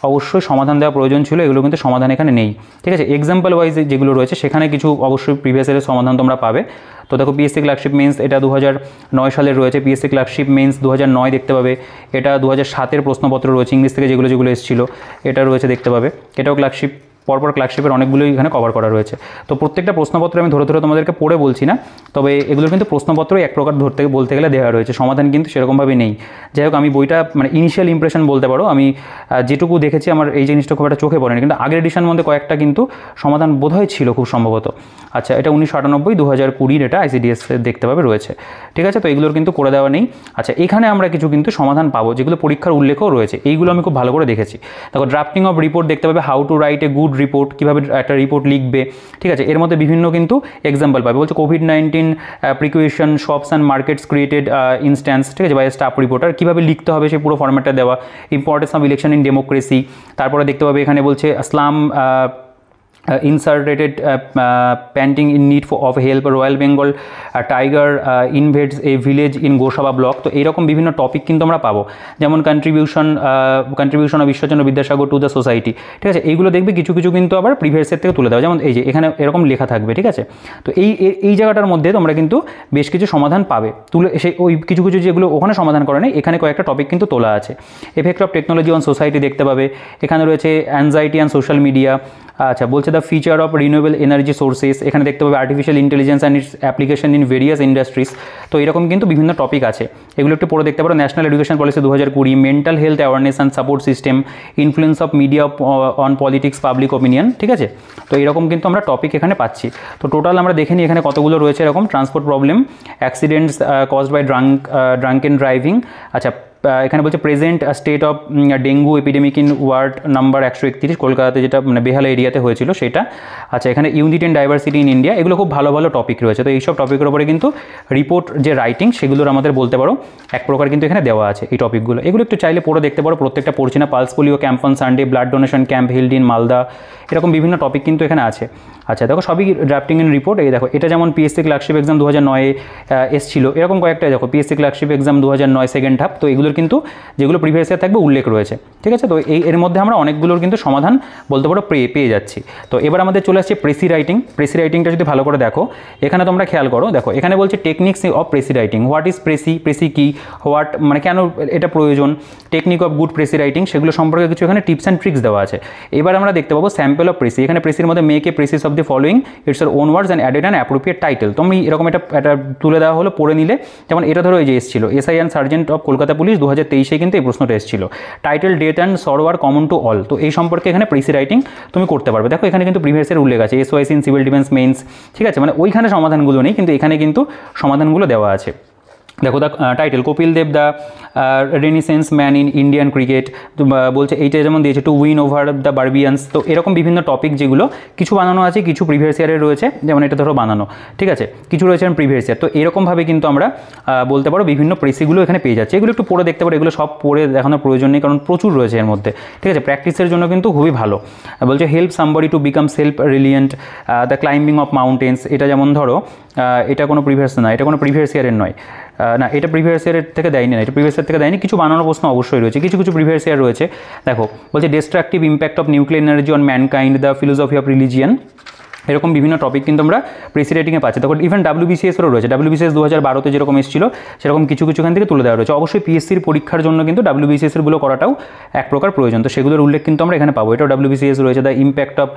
অবশ্যই সমাধান দেওয়া প্রয়োজন ছিল, এগুলো কিন্তু সমাধান এখানে নেই, ঠিক আছে। এক্সাম্পল ওয়াইজ যেগুলো রয়েছে সেখানে কিছু অবশ্যই প্রিভিয়াস ইয়ারের সমাধান তোমরা পাবে। তো দেখো পিএসসি ক্লার্কশিপ মেন্স এটা 2009 সালের রয়েছে, পিএসসি ক্লার্কশিপ মেন্স 2009 দেখতে পাবে। এটা 2007-এর প্রশ্নপত্র রয়েছে ইংলিশ থেকে, যেগুলো এসেছিলো এটা রয়েছে দেখতে পাবে। এটাও ক্লার্কশিপ, পরপর ক্লার্কশিপের অনেকগুলোই এখানে কভার করা রয়েছে। তো প্রত্যেকটা প্রশ্নপত্র আমি ধরে তোমাদেরকে পড়ে বলছি না, তবে এগুলো কিন্তু প্রশ্নপত্রই এক প্রকার বলতে গেলে দেওয়া রয়েছে, সমাধান কিন্তু সেরকমভাবে নেই। যাই হোক আমি বইটা মানে ইনিশিয়াল ইমপ্রেশন বলতে পারো, আমি যেটুকু দেখেছি আমার এই জিনিসটা খুব একটা চোখে পড়েনি, কিন্তু আগের এডিশন মধ্যে কয়েকটা কিন্তু সমাধান বোধহয় ছিল খুব সম্ভবত। আচ্ছা এটা 1998, 2020 এটা আইসিডিএস দেখতে পাবে রয়েছে, ঠিক আছে। তো এগুলোর কিন্তু করে দেওয়া নেই। আচ্ছা এখানে আমরা কিছু কিন্তু সমাধান পাবো, যেগুলো পরীক্ষার উল্লেখও রয়েছে, এইগুলো আমি খুব ভালো করে দেখেছি। দেখো ড্রাফটিং অফ রিপোর্ট দেখতে পাবে, how to write a good report, কীভাবে একটা রিপোর্ট লিখবে, ঠিক আছে। এর মধ্যে বিভিন্ন কিন্তু এক্সাম্পল পাবে, বলছে COVID-19 precaution shops and markets created instance, ঠিক আছে, বাই স্টাফ রিপোর্টার, কীভাবে লিখতে হবে সেই পুরো ফরম্যাটটা দেওয়া। Importance of election in democracy, তারপরে দেখতে পাবে এখানে বলছে Aslam inserted panting in need of help, royal Bengal tiger invades a village in Gosaba block. তো এইরকম বিভিন্ন টপিক কিন্তু আমরা পাবো, যেমন contribution of Ishwarchandra Vidyasagar to the society, ঠিক আছে। এইগুলো দেখবে কিছু কিছু কিন্তু আবার প্রিভিয়াসের থেকে তুলে দেওয়া, যেমন এই যে এখানে এরকম লেখা থাকবে, ঠিক আছে। তো এই জায়গাটার মধ্যে তোমরা কিন্তু বেশ কিছু সমাধান পাবে তুলে, সেই ওই কিছু কিছু যেগুলো ওখানে সমাধান করে নেই, এখানে কয়েকটা টপিক কিন্তু তোলা আছে। Effect of technology on society দেখতে পাবে, এখানে রয়েছে অ্যাংজাইটি অ্যান্ড সোশ্যাল মিডিয়া। আচ্ছা বলছে the feature of renewable energy sources, এখানে দেখতে পাবে artificial intelligence and it's application in various industries. তো এরকম কিন্তু বিভিন্ন টপিক আছে, এগুলো একটু পড়ে দেখতে পারো। National education policy 2020, mental health awareness and support system, influence of media on politics public opinion, ঠিক আছে। তো এরকম কিন্তু আমরা টপিক এখানে পাচ্ছি। তো টোটাল আমরা দেখে নিই এখানে কতগুলো রয়েছে এরকম। Transport problem, accidents caused by drunken driving. আচ্ছা এখানে বলছে present state of dengue epidemic in ward number 131, কলকাতাতে যেটা মানে বেহালা এরিয়াতে হয়েছিল সেটা। আচ্ছা এখানে unity and diversity in India, এগুলো খুব ভালো ভালো টপিক রয়েছে। তো এইসব টপিকের উপরে কিন্তু রিপোর্ট যে রাইটিং সেগুলোর আমাদের বলতে পারো এক প্রকার কিন্তু এখানে দেওয়া আছে এই টপিকগুলো, এগুলো একটু চাইলে পড়ে দেখতে পারো। প্রত্যেকটা পড়ছি না, pulse polio camp on Sunday, blood donation camp healed in Malda, এরকম বিভিন্ন টপিক কিন্তু এখানে আছে। আচ্ছা দেখো সবই ড্রাফটিং ইন রিপোর্ট। এই দেখো এটা যেমন পিএসসি ক্লার্কশিপ এক্সাম 2009 এসেছিল, এরকম কয়েকটা দেখো PSC clerkship exam 2009 second half. তো এগুলোর কিন্তু যেগুলো প্রিভিয়াস ইয়ার থাকবে উল্লেখ রয়েছে, ঠিক আছে। তো এর মধ্যে আমরা অনেকগুলোর কিন্তু সমাধান বলতে পারো পেয়ে যাচ্ছি। তো এবার আমাদের চলে আসছে প্রেসি রাইটিং। প্রেসি রাইটিংটা যদি ভালো করে দেখো, এখানে তোমরা খেয়াল করো, দেখো এখানে বলছে techniques of precis writing, what is precis কি, হোয়াট মানে কেন এটা প্রয়োজন, technique of good precis writing, সেগুলো সম্পর্কে কিছু এখানে টিপস অ্যান্ড ট্রিক্স দেওয়া আছে। এবার আমরা দেখতে পাবো স্যাম্পল অফ প্রেসি, এখানে প্রেসির মধ্যে make a precis of the following it's or own words and added and appropriate title. তুমি এরকম এটা তুলে দেওয়া হলো, পড়ে নিলে। যেমন এটা ধরো এই যে এসেছিল SI and sergeant of Kolkata police 2023 কিন্তু এই প্রশ্নটা এসেছিল। টাইটেল, ডেট অ্যান্ড সরো আর কমন টু অল। তো এই সম্পর্কে এখানে প্রেসি রাইটিং তুমি করতে পারবে। দেখো এখানে কিন্তু প্রিভিয়াসের উল্লেখ আছে, এসওআইসি ইন সিভিল ডিফেন্স মেন্স, ঠিক আছে। মানে ওইখানে সমাধানগুলো নেই, কিন্তু এখানে কিন্তু সমাধানগুলো দেওয়া আছে। দেখো the title Kapil Dev the renaissance man in Indian cricket বলছে, এইটা যেমন দিয়েছে to win over the barbarians. তো এরকম বিভিন্ন টপিক যেগুলো কিছু বানানো আছে, কিছু প্রিভিয়াস ইয়ারের রয়েছে, যেমন এটা ধরো বানানো, ঠিক আছে, কিছু রয়েছে প্রিভিয়াস ইয়ার। তো এরকমভাবে কিন্তু আমরা বলতে পারো বিভিন্ন প্রেসিগুলো এখানে পেয়ে যাচ্ছে। এগুলো একটু পড়ে দেখতে পারো, এগুলো সব পড়ে দেখানোর প্রয়োজন নেই কারণ প্রচুর রয়েছে এর মধ্যে, ঠিক আছে, প্র্যাকটিসের জন্য কিন্তু খুবই ভালো। বলছে help somebody to become self reliant, the climbing of mountains. এটা যেমন ধরো এটা কোনো প্রিভিয়াস না, এটা কোনো প্রিভিয়াস ইয়ারের নয়, না এটা প্রিভিয়াস ইয়ারের থেকে দেয়নি, না এটা প্রিভিয়াস ইয়ার থেকে দেয়নি। কিছু বানানোর প্রশ্ন অবশ্যই রয়েছে, কিছু কিছু প্রিভিয়াস ইয়ার রয়েছে। দেখো বলছে destructive impact of nuclear energy on mankind, the philosophy of religion. এরকম বিভিন্ন টপিক কিন্তু আমরা প্রেসি রেটিংয়ে পাচ্ছি। তখন ইভেন WBCSেরও রয়েছে, WBCS 2012-তে যেরকম এসেছিল সেরকম কিছু কিছুখান থেকে তুলে দেওয়া রয়েছে। অবশ্যই পিএসসির পরীক্ষার জন্য কিন্তু WBCSগুলো করাটাও এক প্রকার প্রয়োজন, তো সেগুলোর উল্লেখ কিন্তু আমরা এখানে পাবো। এটাও WBCS রয়েছে, দ্য ইম্প্যাক্ট অফ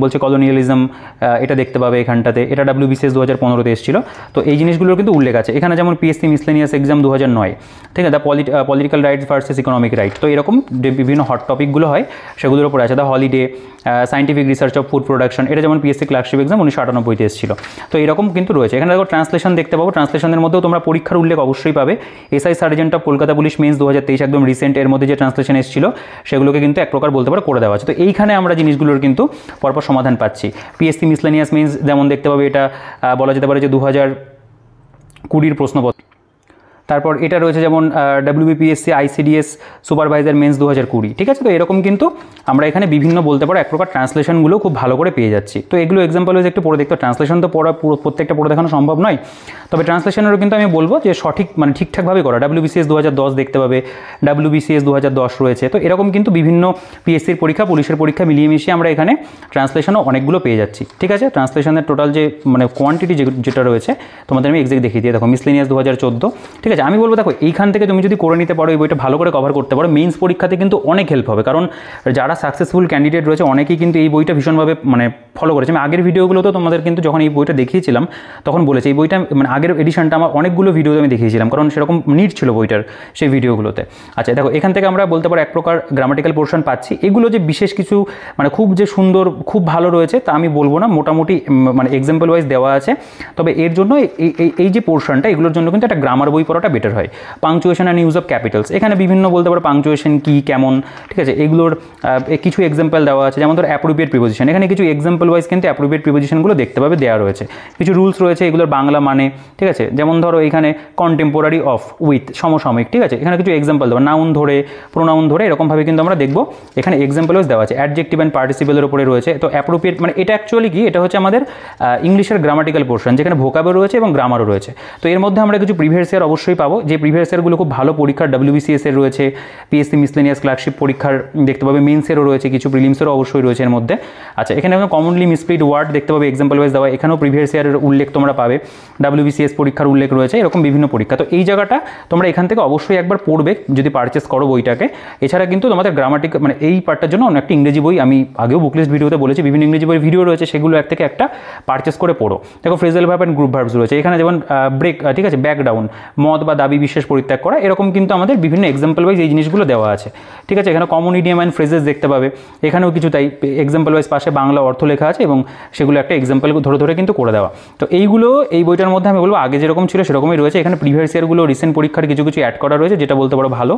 বলছে কলোনিয়ালিজম, এটা দেখতে পাবে এখানটাতে। এটা WBCS 2015-তে এসেছিল, তো এই জিনিসগুলোর কিন্তু উল্লেখ আছে এখানে। যেমন পিএসসি মিসলেনিয়াস এক্সাম 2009, ঠিক আছে, the political rights versus economic right. তো এরকম যে বিভিন্ন হট টপিকগুলো হয় সেগুলোর উপরে আছে। The holiday, scientific research of food production, এটা যেমন পিএসসি ক্লার্কশিপ এক্সাম 1998-তে এসেছিল। তো এরকম কিন্তু রয়েছে। এখানে দেখো ট্রান্সলেশন দেখতে পাবো, ট্রান্সলেশনের মধ্যেও তোমরা পরীক্ষার উল্লেখ অবশ্যই পাবে। SI sergeant of Kolkata police mains 2023 একদম রিসেন্ট, এর মধ্যে যে ট্রান্সলেশন এসেছিল সেগুলোকে কিন্তু এক প্রকার বলতে পারো করে দেওয়া আছে। তো এইখানে আমরা জিনিসগুলোর কিন্তু পরপর সমাধান পাচ্ছি। পিএসসি মিসলেনিয়াস মেন্স যেমন দেখতে পাবে, এটা বলা যেতে পারে যে 2020 প্রশ্নপত্র। তারপর এটা রয়েছে যেমন WBPSC ICDS সুপারভাইজার মেন্স 2020, ঠিক আছে। তো এরকম কিন্তু আমরা এখানে বিভিন্ন বলতে পারো এক প্রকার ট্রান্সলেশনগুলো খুব ভালো করে পেয়ে যাচ্ছি। তো এগুলো এক্সাম্পল ওয়াইজ একটু পড়ে দেখতে, ট্রান্সলেশন তো প্রত্যেকটা পড়ে দেখানো সম্ভব নয়, তবে ট্রান্সলেশনেরও কিন্তু আমি বলবো যে সঠিক মানে ঠিকঠাকভাবে করা। WBCS 2010 দেখতে পাবে, WBCS 2010 রয়েছে। তো এরকম কিন্তু বিভিন্ন পিএসসির পরীক্ষা, পুলিশের পরীক্ষা মিলিয়ে মিশিয়ে আমরা এখানে ট্রান্সলেশনও অনেকগুলো পেয়ে যাচ্ছি, ঠিক আছে। ট্রান্সলেশনের টোটাল যে মানে কোয়ান্টিটি যেটা রয়েছে তোমাদের আমি এক্সাক্ট দেখিয়ে দিয়ে দেখো, মিসলেনিয়াস 2014, ঠিক আছে। আমি বলবো দেখো এইখান থেকে তুমি যদি করে নিতে পারো, এই বইটা ভালো করে কভার করতে পারো, মেইনস পরীক্ষাতে কিন্তু অনেক হেল্প হবে। কারণ যারা সাকসেসফুল ক্যান্ডিডেট রয়েছে অনেকেই কিন্তু এই বইটা ভীষণভাবে মানে ফলো করেছে। আমি আগের ভিডিওগুলোতেও তোমাদের কিন্তু যখন এই বইটা দেখিয়েছিলাম তখন বলেছি, এই বইটা মানে আগের এডিশনটা আমার অনেকগুলো ভিডিওতে আমি দেখিয়েছিলাম, কারণ সেরকম নিড ছিল বইটার সেই ভিডিওগুলোতে। আচ্ছা দেখো এখান থেকে আমরা বলতে পারো এক প্রকার গ্রামাটিক্যাল পোর্শন পাচ্ছি। এগুলো যে বিশেষ কিছু মানে খুব যে সুন্দর খুব ভালো রয়েছে তা আমি বলবো না, মোটামুটি মানে এক্সাম্পল ওয়াইজ দেওয়া আছে। তবে এর জন্য এই যে পোর্শনটা, এগুলোর জন্য কিন্তু একটা গ্রামার বই পড়াটা বেটার হয়। Punctuation and use of Capitals, এখানে বিভিন্ন বলতে পারো পাংচুয়েশন কি কেমন, ঠিক আছে, এগুলোর কিছু এক্সাম্পল দেওয়া আছে। যেমন ধরো অ্যাপ্রোপ্রিয়েট প্রিপোজিশন, এখানে কিছু এক্সাম্পল ওয়াইজ কিন্তু অ্যাপ্রোপ্রিয়েট প্রিপোজিশনগুলো দেখতে পাবে দেওয়া রয়েছে। কিছু রুলস রয়েছে এগুলোর বাংলা মানে, ঠিক আছে, যেমন ধরো এখানে কন্টেম্পোরারি অফ উইথ সমসাময়িক, ঠিক আছে, এখানে কিছু এক্সাম্পল দেওয়া, নাউন ধরে প্রোনাউন ধরে এরকমভাবে কিন্তু আমরা দেখবো এখানে এক্সাম্পল ওয়াইজ দেওয়া আছে। অ্যাডজেক্টিভ অ্যান্ড পার্টিসিপেলের উপরে রয়েছে। তো অ্যাপ্রোপ্রিয়েট মানে এটা অ্যাকচুয়ালি কি, এটা হচ্ছে আমাদের ইংলিশের গ্রামাটিক্যাল পোর্শন, যেখানে ভোকাবও রয়েছে এবং গ্রামারও রয়েছে। তো এর মধ্যে আমরা কিছু প্রিভিয়াস ইয়ার অবশ্যই পাবো, যে প্রিভিয়াস ইয়ারগুলো খুব ভালো পরীক্ষার WBCS এর রয়েছে, পিএসসি মিসলেনিয়াস ক্লার্কশিপ পরীক্ষার দেখতে পাবে, মেন্সেরও রয়েছে, কিছু প্রিলিমসেরও অবশ্যই রয়েছে এর মধ্যে। আচ্ছা এখানে কমনলি মিসপ্লেড ওয়ার্ড দেখতে পাবে এক্সাম্পল ওয়াইজ দেওয়া, এখানেও প্রিভিয়াস ইয়ারের উল্লেখ তোমরা পাবে, WBCS পরীক্ষার উল্লেখ রয়েছে, এরকম বিভিন্ন পরীক্ষা। তো এই জায়গাটা তোমরা এখান থেকে অবশ্যই একবার পড়বে যদি পারচেস করো বইটাকে। এছাড়া কিন্তু তোমাদের গ্রামাটিক মানে এই পার্টটার জন্য অনেকটা ইংরেজি বই, আমি আগেও বুকলিস্ট ভিডিওতে বলেছি, বিভিন্ন ইংরেজি বই ভিডিও রয়েছে, সেগুলো এক থেকে একটা পারচেস করে পড়ো। দেখো phrasal verb and group verbs রয়েছে এখানে, যেমন ব্রেক, ঠিক আছে, ব্যাক ডাউন, মত বা দাবি বিশেষ পরিত্যাগ করা, এরকম কিন্তু আমাদের বিভিন্ন এক্সাম্পল ওয়াইজ এই জিনিসগুলো দেওয়া আছে, ঠিক আছে। এখানে কমন ইডিয়াম অ্যান্ড ফ্রেজেস দেখতে পাবে, এখানেও কিছু তাই এক্সাম্পল ওয়াইজ পাশে বাংলা অর্থ লেখা আছে এবং সেগুলো একটা এক্সাম্পল ধরে ধরে কিন্তু করে দেওয়া। তো এইগুলো এই বইটার মধ্যে আমি বলবো আগে যেরকম ছিল সেরকমই রয়েছে। এখানে প্রিভিয়াস ইয়ারগুলো রিসেন্ট পরীক্ষার কিছু কিছু অ্যাড করা রয়েছে, যেটা বলতে পারো ভালো।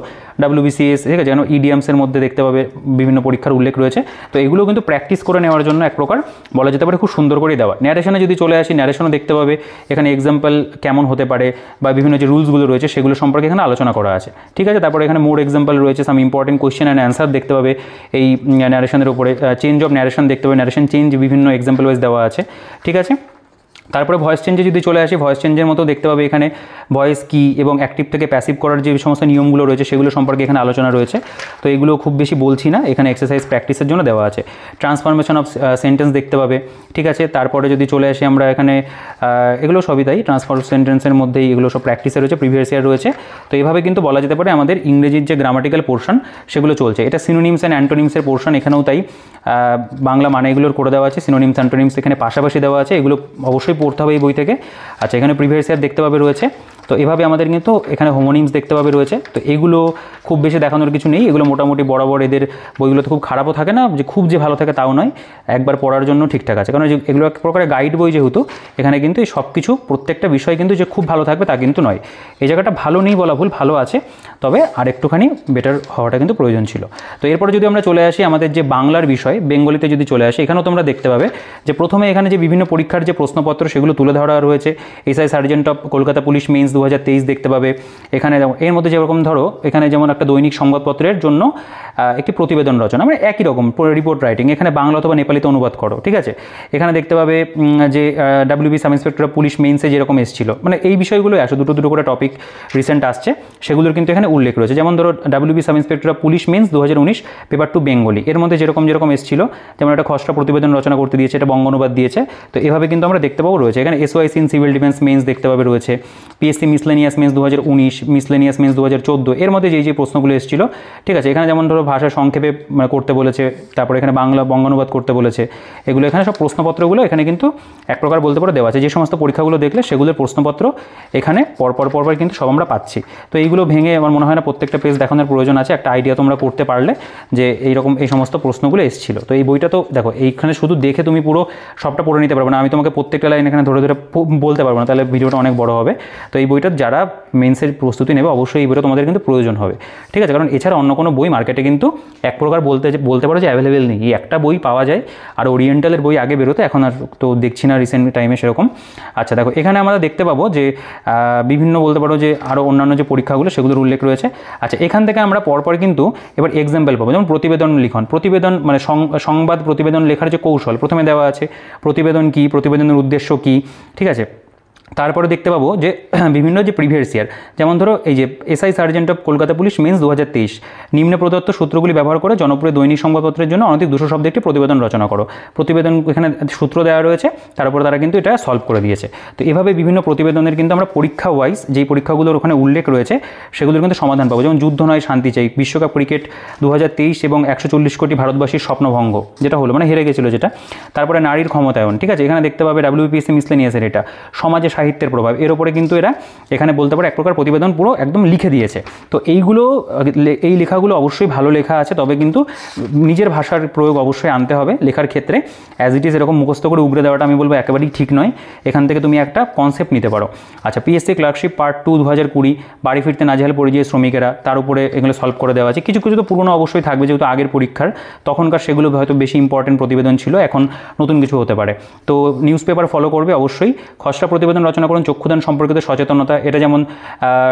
WBCS, ঠিক আছে, যেন ইডিয়ামসের মধ্যে দেখতে পাবে বিভিন্ন পরীক্ষার উল্লেখ রয়েছে। তো এগুলো কিন্তু প্র্যাকটিস করে নেওয়ার জন্য এক প্রকার বলা যেতে পারে খুব সুন্দর করে দেওয়া। ন্যারেশনে যদি চলে আসি, ন্যারেশনও দেখতে পাবে এখানে এক্সাম্পল কেমন হতে পারে বা বিভিন্ন যে রুলসগুলো রয়েছে সেগুলো সম্পর্কে এখানে আলোচনা করা আছে, ঠিক আছে। তারপরে এখানে মোর এক্সাম্পল রয়েছে, some important question and answer দেখতে পাবে এই ন্যারেশনের উপরে। চেঞ্জ অফ ন্যারেশন দেখতে পাবে, ন্যারেশন চেঞ্জ বিভিন্ন এক্সাম্পল ওয়াইজ দেওয়া আছে, ঠিক আছে। তারপরে ভয়েস চেঞ্জে যদি চলে আসি, ভয়েস চেঞ্জের মতো দেখতে পাবে এখানে ভয়েস কি এবং অ্যাক্টিভ থেকে প্যাসিভ করার যে সমস্ত নিয়মগুলো রয়েছে সেগুলো সম্পর্কে এখানে আলোচনা রয়েছে। তো এগুলো খুব বেশি বলছি না, এখানে এক্সারসাইজ প্র্যাকটিসের জন্য দেওয়া আছে। ট্রান্সফরমেশন অফ সেন্টেন্স দেখতে পাবে, ঠিক আছে। তারপরে যদি চলে আসি আমরা এখানে এগুলো সবই তাই ট্রান্সফার সেন্টেন্সের মধ্যেই এগুলো সব প্র্যাকটিসে রয়েছে, প্রিভিয়াস ইয়ার রয়েছে। তো এইভাবে কিন্তু বলা যেতে পারে আমাদের ইংরেজির যে গ্রামাটিক্যাল পোর্শন সেগুলো চলছে। এটা সিনোনিমস অ্যান্ড অ্যান্টোনিমসের পোর্শন, এখানেও তাই বাংলা মানে এগুলোর করে দেওয়া আছে, সিনোনিমস অ্যান্টোনিমস এখানে পাশাপাশি দেওয়া আছে, এগুলো অবশ্যই পড়তে হবে এই বই থেকে। আচ্ছা এখানে প্রিভিয়াস ইয়ার দেখতে পাবে রয়েছে। তো এভাবে আমাদের কিন্তু এখানে হোমোনিমস দেখতে পাবে রয়েছে। তো এগুলো খুব বেশি দেখানোর কিছু নেই, এগুলো মোটামুটি বরাবর এদের বইগুলো তো খুব খারাপও থাকে না, যে খুব যে ভালো থাকে তাও নয়, একবার পড়ার জন্য ঠিকঠাক আছে। কারণ এগুলো এক প্রকারের গাইড বই যেহেতু, এখানে কিন্তু এই সব কিছু প্রত্যেকটা বিষয় কিন্তু যে খুব ভালো থাকবে তা কিন্তু নয়। এই জায়গাটা ভালো নেই বলা ভুল, ভালো আছে, তবে আর একটুখানি বেটার হওয়াটা কিন্তু প্রয়োজন ছিল। তো এরপরে যদি আমরা চলে আসি আমাদের যে বাংলার বিষয়, বেঙ্গলিতে যদি চলে আসি, এখানেও তোমরা দেখতে পাবে যে প্রথমে এখানে যে বিভিন্ন পরীক্ষার যে প্রশ্নপত্র সেগুলো তুলে ধরা রয়েছে। SI sergeant of Kolkata police mains 2023 দেখতে পাবে। এখানে এর মধ্যে যেরকম ধরো এখানে যেমন একটা দৈনিক সংবাদপত্রের জন্য একটি প্রতিবেদন রচনা, মানে একই রকম রিপোর্ট রাইটিং, এখানে বাংলা অথবা নেপালিতে অনুবাদ করো, ঠিক আছে। এখানে দেখতে পাবে যে WB sub inspector of police মেন্সে যেরকম এসেছিল, মানে এই বিষয়গুলো আসে, দুটো দুটো করে টপিক রিসেন্ট আসছে, সেগুলোর কিন্তু এখানে উল্লেখ রয়েছে। যেমন ধরো WB sub inspector of police mains 2019 paper 2 Bengali, এর মধ্যে যেরকম এসেছিল, যেমন একটা খসড়া প্রতিবেদন রচনা করতে দিয়েছে, এটা বঙ্গ অনুবাদ দিয়েছে। তো এভাবে কিন্তু আমরা দেখতে পাবো রয়েছে। এখানে এসওআইসি ইন সিভিল ডিফেন্স মেন্স দেখতে পাবে রয়েছে, PSC miscellaneous men's 2019, miscellaneous men's 2014, এর মধ্যে যে প্রশ্নগুলো এসেছিল, ঠিক আছে। এখানে যেমন ধরো ভাষা সংক্ষেপে করতে বলেছে, তারপরে এখানে বাংলা বঙ্গানুবাদ করতে বলেছে, এগুলো এখানে সব প্রশ্নপত্রগুলো এখানে কিন্তু এক প্রকার বলতে পারে দেওয়া আছে। যে সমস্ত পরীক্ষাগুলো দেখলে সেগুলোর প্রশ্নপত্র এখানে পরপর কিন্তু সব আমরা পাচ্ছি। তো এইগুলো ভেঙে আমার মনে হয় না প্রত্যেকটা পেজ দেখানোর প্রয়োজন আছে, একটা আইডিয়া তোমরা করতে পারলে যে এইরকম এই সমস্ত প্রশ্নগুলো এসেছিল। তো এই বইটা তো দেখো, এইখানে শুধু দেখে তুমি পুরো সবটা পড়ে নিতে পারবে না, আমি তোমাকে প্রত্যেকটা লাইন এখানে ধরে ধরে বলতে পারবো না, তাহলে ভিডিওটা অনেক বড় হবে। তো এই বইটা যারা মেন্সের প্রস্তুতি নেবে অবশ্যই এই বইটা তোমাদের কিন্তু প্রয়োজন হবে, ঠিক আছে। কারণ এছাড়া অন্য কোনো বই মার্কেটে কিন্তু এক প্রকার বলতে পারো যে অ্যাভেলেবেল নেই। এই একটা বই পাওয়া যায়, আর ওরিয়েন্টালের বই আগে বেরোতো, এখন আর তো দেখছি না রিসেন্ট টাইমে সেরকম। আচ্ছা দেখো, এখানে আমরা দেখতে পাবো যে বিভিন্ন বলতে পারো যে আরও অন্যান্য যে পরীক্ষাগুলো সেগুলোর উল্লেখ রয়েছে। আচ্ছা, এখান থেকে আমরা পরপর কিন্তু এবার এক্সাম্পল পাবো, যেমন প্রতিবেদন লিখন, প্রতিবেদন মানে সংবাদ প্রতিবেদন লেখার যে কৌশল প্রথমে দেওয়া আছে, প্রতিবেদন কী, প্রতিবেদনের উদ্দেশ্য কী, ঠিক আছে। তারপরে দেখতে পাবো যে বিভিন্ন যে প্রিভিয়াস ইয়ার, যেমন ধরো এই যে SI sergeant of Kolkata police mains 2023, নিম্ন প্রদত্ত সূত্রগুলি ব্যবহার করে জনপ্রিয় দৈনিক সংবাদপত্রের জন্য অনধিক 200 শব্দে একটি প্রতিবেদন রচনা করো। প্রতিবেদন এখানে সূত্র দেওয়া রয়েছে, তারপরে তারা কিন্তু এটা সলভ করে দিয়েছে। তো এভাবে বিভিন্ন প্রতিবেদনের কিন্তু আমরা পরীক্ষা ওয়াইজ যেই পরীক্ষাগুলোর ওখানে উল্লেখ রয়েছে সেগুলোর কিন্তু সমাধান পাবো। যেমন যুদ্ধ নয় শান্তি চাই, বিশ্বকাপ ক্রিকেট 2023 এবং 140 কোটি ভারতবাসীর স্বপ্নভঙ্গ, যেটা হলো মানে হেরে গেছিলো যেটা। তারপরে নারীর ক্ষমতায়ন, ঠিক আছে। এখানে দেখতে পাবে ডাব্লিউপিএসসি মিসলেনিয়াসের এটা সমাজে সাহিত্যের প্রভাব, এর ওপরে কিন্তু এরা এখানে বলতে পারে এক প্রকার প্রতিবেদন পুরো একদম লিখে দিয়েছে। তো এই লেখাগুলো অবশ্যই ভালো লেখা আছে, তবে কিন্তু নিজের ভাষার প্রয়োগ অবশ্যই আনতে হবে লেখার ক্ষেত্রে। অ্যাজ ইট ইজ এরকম মুখস্থ করে উগড়ে দেওয়াটা আমি বলবো একেবারেই ঠিক নয়, এখান থেকে তুমি একটা কনসেপ্ট নিতে পারো। আচ্ছা, পিএসসি ক্লার্কশিপ পার্ট 2 2020, বাড়ি ফিরতে নাজেহাল পরিযায়ী শ্রমিকেরা, তার উপরে এগুলো সলভ করে দেওয়া আছে। কিছু কিছু তো পুরনো অবশ্যই থাকবে, যেহেতু আগের পরীক্ষার তখনকার সেগুলো হয়তো বেশি ইম্পর্টেন্ট প্রতিবেদন ছিল, এখন নতুন কিছু হতে পারে। তো নিউজ পেপার ফলো করবে অবশ্যই। খসড়া প্রতিবেদন রচনা করুন চক্ষুদান সম্পর্কিত সচেতনতা, এটা যেমন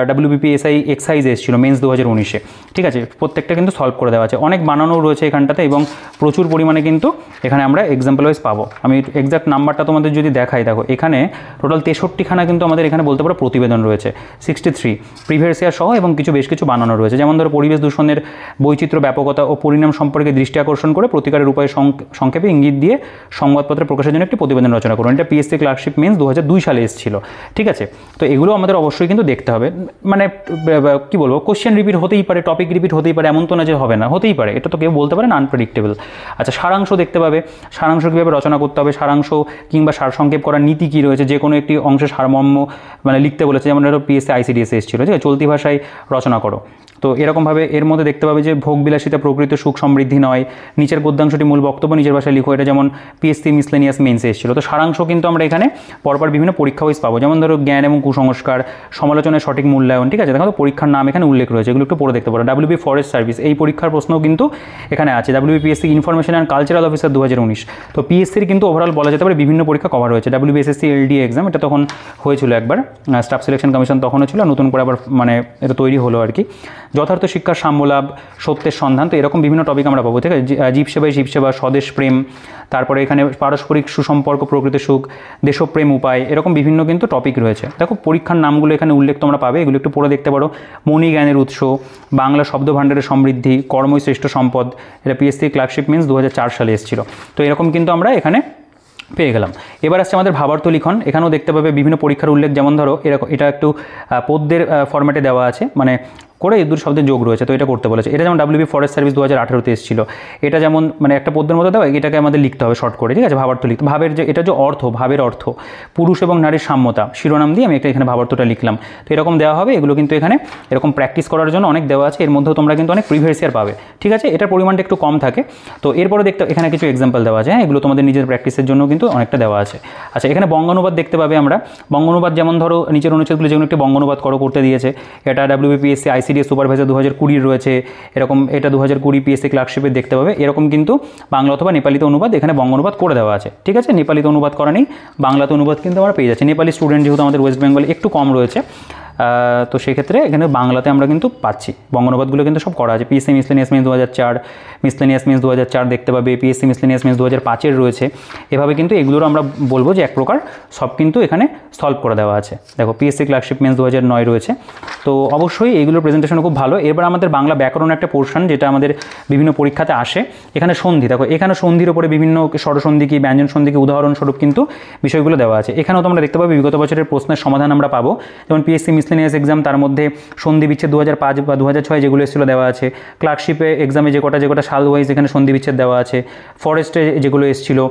ডাব্লিউবিপিএসআই এক্সাইজ এসেছিল মেন্স 2019-এ, ঠিক আছে। প্রত্যেকটা কিন্তু সলভ করে দেওয়া আছে, অনেক বানানো রয়েছে এখানটাতে এবং প্রচুর পরিমাণে কিন্তু এখানে আমরা এক্সাম্পল ওয়াইজ পাবো। আমি এক্সাক্ট নাম্বারটা তোমাদের যদি দেখাই, দেখো এখানে টোটাল 63খানা কিন্তু আমাদের এখানে বলতে পারো প্রতিবেদন রয়েছে, 63 প্রিভিয়াস ইয়ার সহ, এবং বেশ কিছু বানানো রয়েছে। যেমন ধরো পরিবেশ দূষণের বৈচিত্র্য ব্যাপকতা ও পরিণাম সম্পর্কে দৃষ্টি আকর্ষণ করে প্রতিকারের উপায় সংক্ষেপে ইঙ্গিত দিয়ে সংবাদপত্রে প্রকাশের জন্য একটি প্রতিবেদন রচনা করুন। এটা পিএসসি ক্লার্কশিপ মেন্স 2002 সালে এসেছিল, ঠিক আছে। তো এগুলো আমাদের অবশ্যই কিন্তু দেখতে হবে। মানে কি বলবো, কোশ্চেন রিপিট হতেই পারে, টপিক রিপিট হতেই পারে, এমন তো না যে হবে না, হতেই পারে, এটা তো কেউ বলতে পারে না, আনপ্রেডিক্টেবল। আচ্ছা, সারাংশ দেখতে পাবে, সারাংশ কীভাবে রচনা করতে হবে, সারাংশ কিংবা সারসংক্ষেপ করার নীতি কী রয়েছে, যে কোনো একটি অংশে সারমর্ম মানে লিখতে বলেছে, যেমন ধরো পিএসসি আইসিডিএস এসেছিল, ঠিক আছে, চলতি ভাষায় রচনা করো। তো এরকমভাবে এর মধ্যে দেখতে পাবে যে ভোগবিলাসিতা প্রকৃত সুখ সমৃদ্ধি নয়, নিচের গদ্যাংশটি মূল বক্তব্য নিজের ভাষায় লিখো, এটা যেমন পিএসসি মিসলেনিয়াস মেন্সে এসেছিল। তো সারাংশ কিন্তু আমরা এখানে পরপর বিভিন্ন পরীক্ষা ওয়াইজ পাবো, যেমন ধরো জ্ঞান এবং কুসংস্কার, সমালোচনায় সঠিক মূল্যায়ন, ঠিক আছে। দেখো পরীক্ষার নাম এখানে উল্লেখ রয়েছে, এগুলো একটু পড়ে দেখতে পারো। ডাব্লিউবি ফরেস্ট সার্ভিস, এই পরীক্ষার প্রশ্নও কিন্তু এখানে আছে। WBPSC information and cultural officer 2019। তো পিএসসির কিন্তু ওভারঅল বলা যেতে পারে বিভিন্ন পরীক্ষা কভার হয়েছে। ডাব্লিউবিএসএসসি এলডিএ এক্সাম, এটা তখন হয়েছিল একবার, স্টাফ সিলেকশন কমিশন তখনও ছিল, নতুন করে আবার মানে এটা তৈরি হলো আর কি। যথার্থ শিক্ষার সাম্যলাভ, সত্যের সন্ধান, তো এরকম বিভিন্ন টপিক আমরা পাবো, ঠিক আছে। জীবসেবা, স্বদেশ প্রেম, তারপরে এখানে পারস্পরিক সুসম্পর্ক, প্রকৃত সুখ, দেশপ্রেম উপায়, এরকম বিভিন্ন কিন্তু টপিক রয়েছে। দেখো পরীক্ষার নামগুলো এখানে উল্লেখ তোমরা পাবে, এগুলো একটু পড়ে দেখতে পারো। মণি জ্ঞানের উৎস, বাংলা শব্দ ভাণ্ডারের সমৃদ্ধি, কর্মই শ্রেষ্ঠ সম্পদ, এটা পিএসসি ক্লার্কশিপ মেন্স 2004 সালে এসেছিল। তো এরকম কিন্তু আমরা এখানে পেয়ে গেলাম। এবার আসছে আমাদের ভাবার্থ লিখন, এখানেও দেখতে পাবে বিভিন্ন পরীক্ষার উল্লেখ, যেমন ধরো এরকম এটা একটু পদ্যের ফরম্যাটে দেওয়া আছে, মানে করে এই দুটো শব্দের যোগ রয়েছে, তো এটা করতে বলেছে। এটা যেমন WB ফরেস্ট সার্ভিস 2018-তে এসেছিল, এটা যেমন মানে একটা পদ্যের মধ্যে দেওয়া, এটাকে আমাদের লিখতে হবে শর্ট করে, ঠিক আছে, ভাবার্থ লিখতে। ভাবের যে এটা যে অর্থ, ভাবের অর্থ পুরুষ এবং নারীর সাম্যতা শিরোনাম দিয়ে আমি একটা এখানে ভাবার্থটা লিখলাম। তো এরকম দেওয়া হবে। এগুলো কিন্তু এখানে এরকম প্র্যাকটিস করার জন্য অনেক দেওয়া আছে, এর মধ্যেও তোমরা কিন্তু অনেক প্রিভিয়াস ইয়ার পাবে, ঠিক আছে। এটার পরিমাণটা একটু কম থাকে। তো এরপরে দেখতে এখানে কিছু এক্সাম্পল দেওয়া আছে, হ্যাঁ, এগুলো তোমাদের নিজের প্র্যাকটিসের জন্য কিন্তু অনেকটা দেওয়া আছে। আচ্ছা, এখানে বঙ্গানুবাদ দেখতে পাবে আমরা। বঙ্গানুবাদ যেমন ধরো নিচের অনুচ্ছেদগুলো যেমন একটি বঙ্গানুবাদ করতে দিয়েছে, এটা WBPSC ICDS সুপারভাইজার 2020 রয়েছে, এরকম এটা 2020 PSC ক্লার্কশিপের দেখতে পাবে। এরকম কিন্তু বাংলা অথবা নেপালিতে অনুবাদ এখানে বঙ্গানুবাদ করে দেওয়া আছে, ঠিক আছে। নেপালিতে অনুবাদ করা নেই, বাংলাতে অনুবাদ কিন্তু আমরা পেয়ে যাচ্ছি। নেপালি স্টুডেন্ট যেহেতু আমাদের ওয়েস্ট বেঙ্গলে একটু কম রয়েছে, তো সেক্ষেত্রে এখানে বাংলাতে আমরা কিন্তু পাচ্ছি। বঙ্গানুবাদগুলো কিন্তু সব করা আছে। PSC miscellaneous means 2004, miscellaneous means 2004 দেখতে পাবে। PSC মিসলেনিয়াস মিন্স 2005-এর রয়েছে। এভাবে কিন্তু এগুলোর আমরা বলবো যে এক প্রকার সব কিন্তু এখানে সলভ করে দেওয়া আছে। দেখো PSC ক্লার্কশিপ মিন্স 2009 রয়েছে। তো অবশ্যই এইগুলোর প্রেজেন্টেশন খুব ভালো। এরপর আমাদের বাংলা ব্যাকরণ একটা পোর্শন, যেটা আমাদের বিভিন্ন পরীক্ষাতে আসে। এখানে সন্ধি, দেখো এখানে সন্ধির উপরে বিভিন্ন স্বরসন্ধি কি, ব্যঞ্জন সন্ধি কি, উদাহরণস্বরূপ কিন্তু বিষয়গুলো দেওয়া আছে। এখানেও তোমরা দেখতে পাবে বিগত বছরের প্রশ্নের সমাধান আমরা পাবো। যেমন PSC মিসলেনিয়াস এক্সাম, তার মধ্যে সন্ধি বিচ্ছেদ 2005 বা 2006 যেগুলো এসেছিলো দেওয়া আছে। ক্লার্কশিপে এক্সামে যে কটা সাল ওয়াইজ এখানে সন্ধি বিচ্ছেদ দেওয়া আছে। ফরেস্টে যেগুলো এসেছিলো,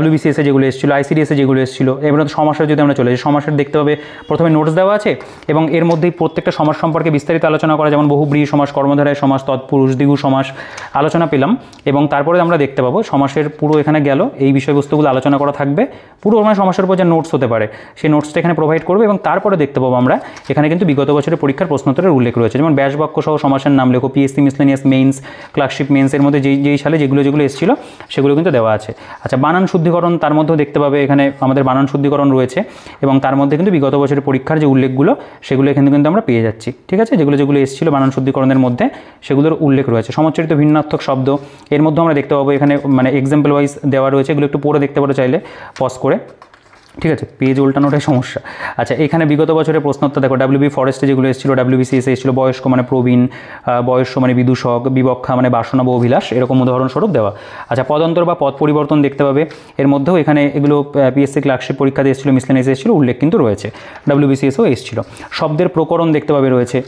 WBCS-এ যেগুলো এসেছিলো, ICDS-এ যেগুলো এসেছিলো। এবার সমাসের যদি আমরা চলে যাই, সমাসের দেখতে পাবে প্রথমে নোটস দেওয়া আছে এবং এর মধ্যেই প্রত্যেকটা সমাস সম্পর্কে বিস্তারিত আলোচনা করা, যেমন বহুব্রীহি সমাস, কর্মধারয় সমাস, তৎপুরুষ, দ্বিগু সমাস আলোচনা পেলাম। এবং তারপরে আমরা দেখতে পাবো সমাসের পুরো এখানে গেল, এই বিষয়বস্তুগুলো আলোচনা করা থাকবে পুরো, মানে সমাসের উপর যে নোটস হতে পারে সেই নোটসটা এখানে প্রোভাইড করবে। এবং তারপরে দেখতে পাবো আমরা এখানে কিন্তু বিগত বছরের পরীক্ষার প্রশ্নোত্তরের উল্লেখ রয়েছে, যেমন ব্যাসবাক্য সহ সমাসের নাম লেখো। PSC মিসলেনিয়াস মেইনস, ক্লার্কশিপ মেইনসের মধ্যে যেই সালে যেগুলো এসেছিল সেগুলো কিন্তু দেওয়া আছে। আচ্ছা, বানান শুদ্ধিকরণ, তার মধ্যেও দেখতে পাবে এখানে আমাদের বানান শুদ্ধিকরণ রয়েছে এবং তার মধ্যে কিন্তু বিগত বছরের পরীক্ষার যে উল্লেখগুলো সেগুলো এখানে কিন্তু আমরা পেয়ে যাচ্ছি, ঠিক আছে। যেগুলো এসেছিল বানান শুদ্ধিকরণের মধ্যে সেগুলোর উল্লেখ রয়েছে। সমাচ্চরিত ভিন্নার্থক শব্দ, এর মধ্যে আমরা দেখতে পাবো এখানে মানে এক্সাম্পল ওয়াইজ দেওয়া রয়েছে। এগুলো একটু পড়ে দেখতে পারো চাইলে পজ করে, ঠিক আছে, পেজ উল্টানোটাই সমস্যা। আচ্ছা, এখানে বিগত বছরের প্রশ্নোত্তর দেখো, WB ফরেস্টে যেগুলো এসেছিলো, WBCS এসেছিলো বয়স্ক মানে প্রবীণ, বয়স্ক মানে বিদূষক, বিবক্ষা মানে বাসনা বা অভিলাষ, এরকম উদাহরণস্বরূপ দেওয়া। আচ্ছা, পদান্তর বা পদ পরিবর্তন দেখতে পাবে। এর মধ্যেও এখানে এগুলো PSC ক্লার্কশিপ পরীক্ষাতে এসেছিলো, মিসলেনিয়াস এসেছিলো, উল্লেখ কিন্তু রয়েছে। WBCSও এসেছিলো। শব্দের প্রকরণ দেখতে পাবে রয়েছে,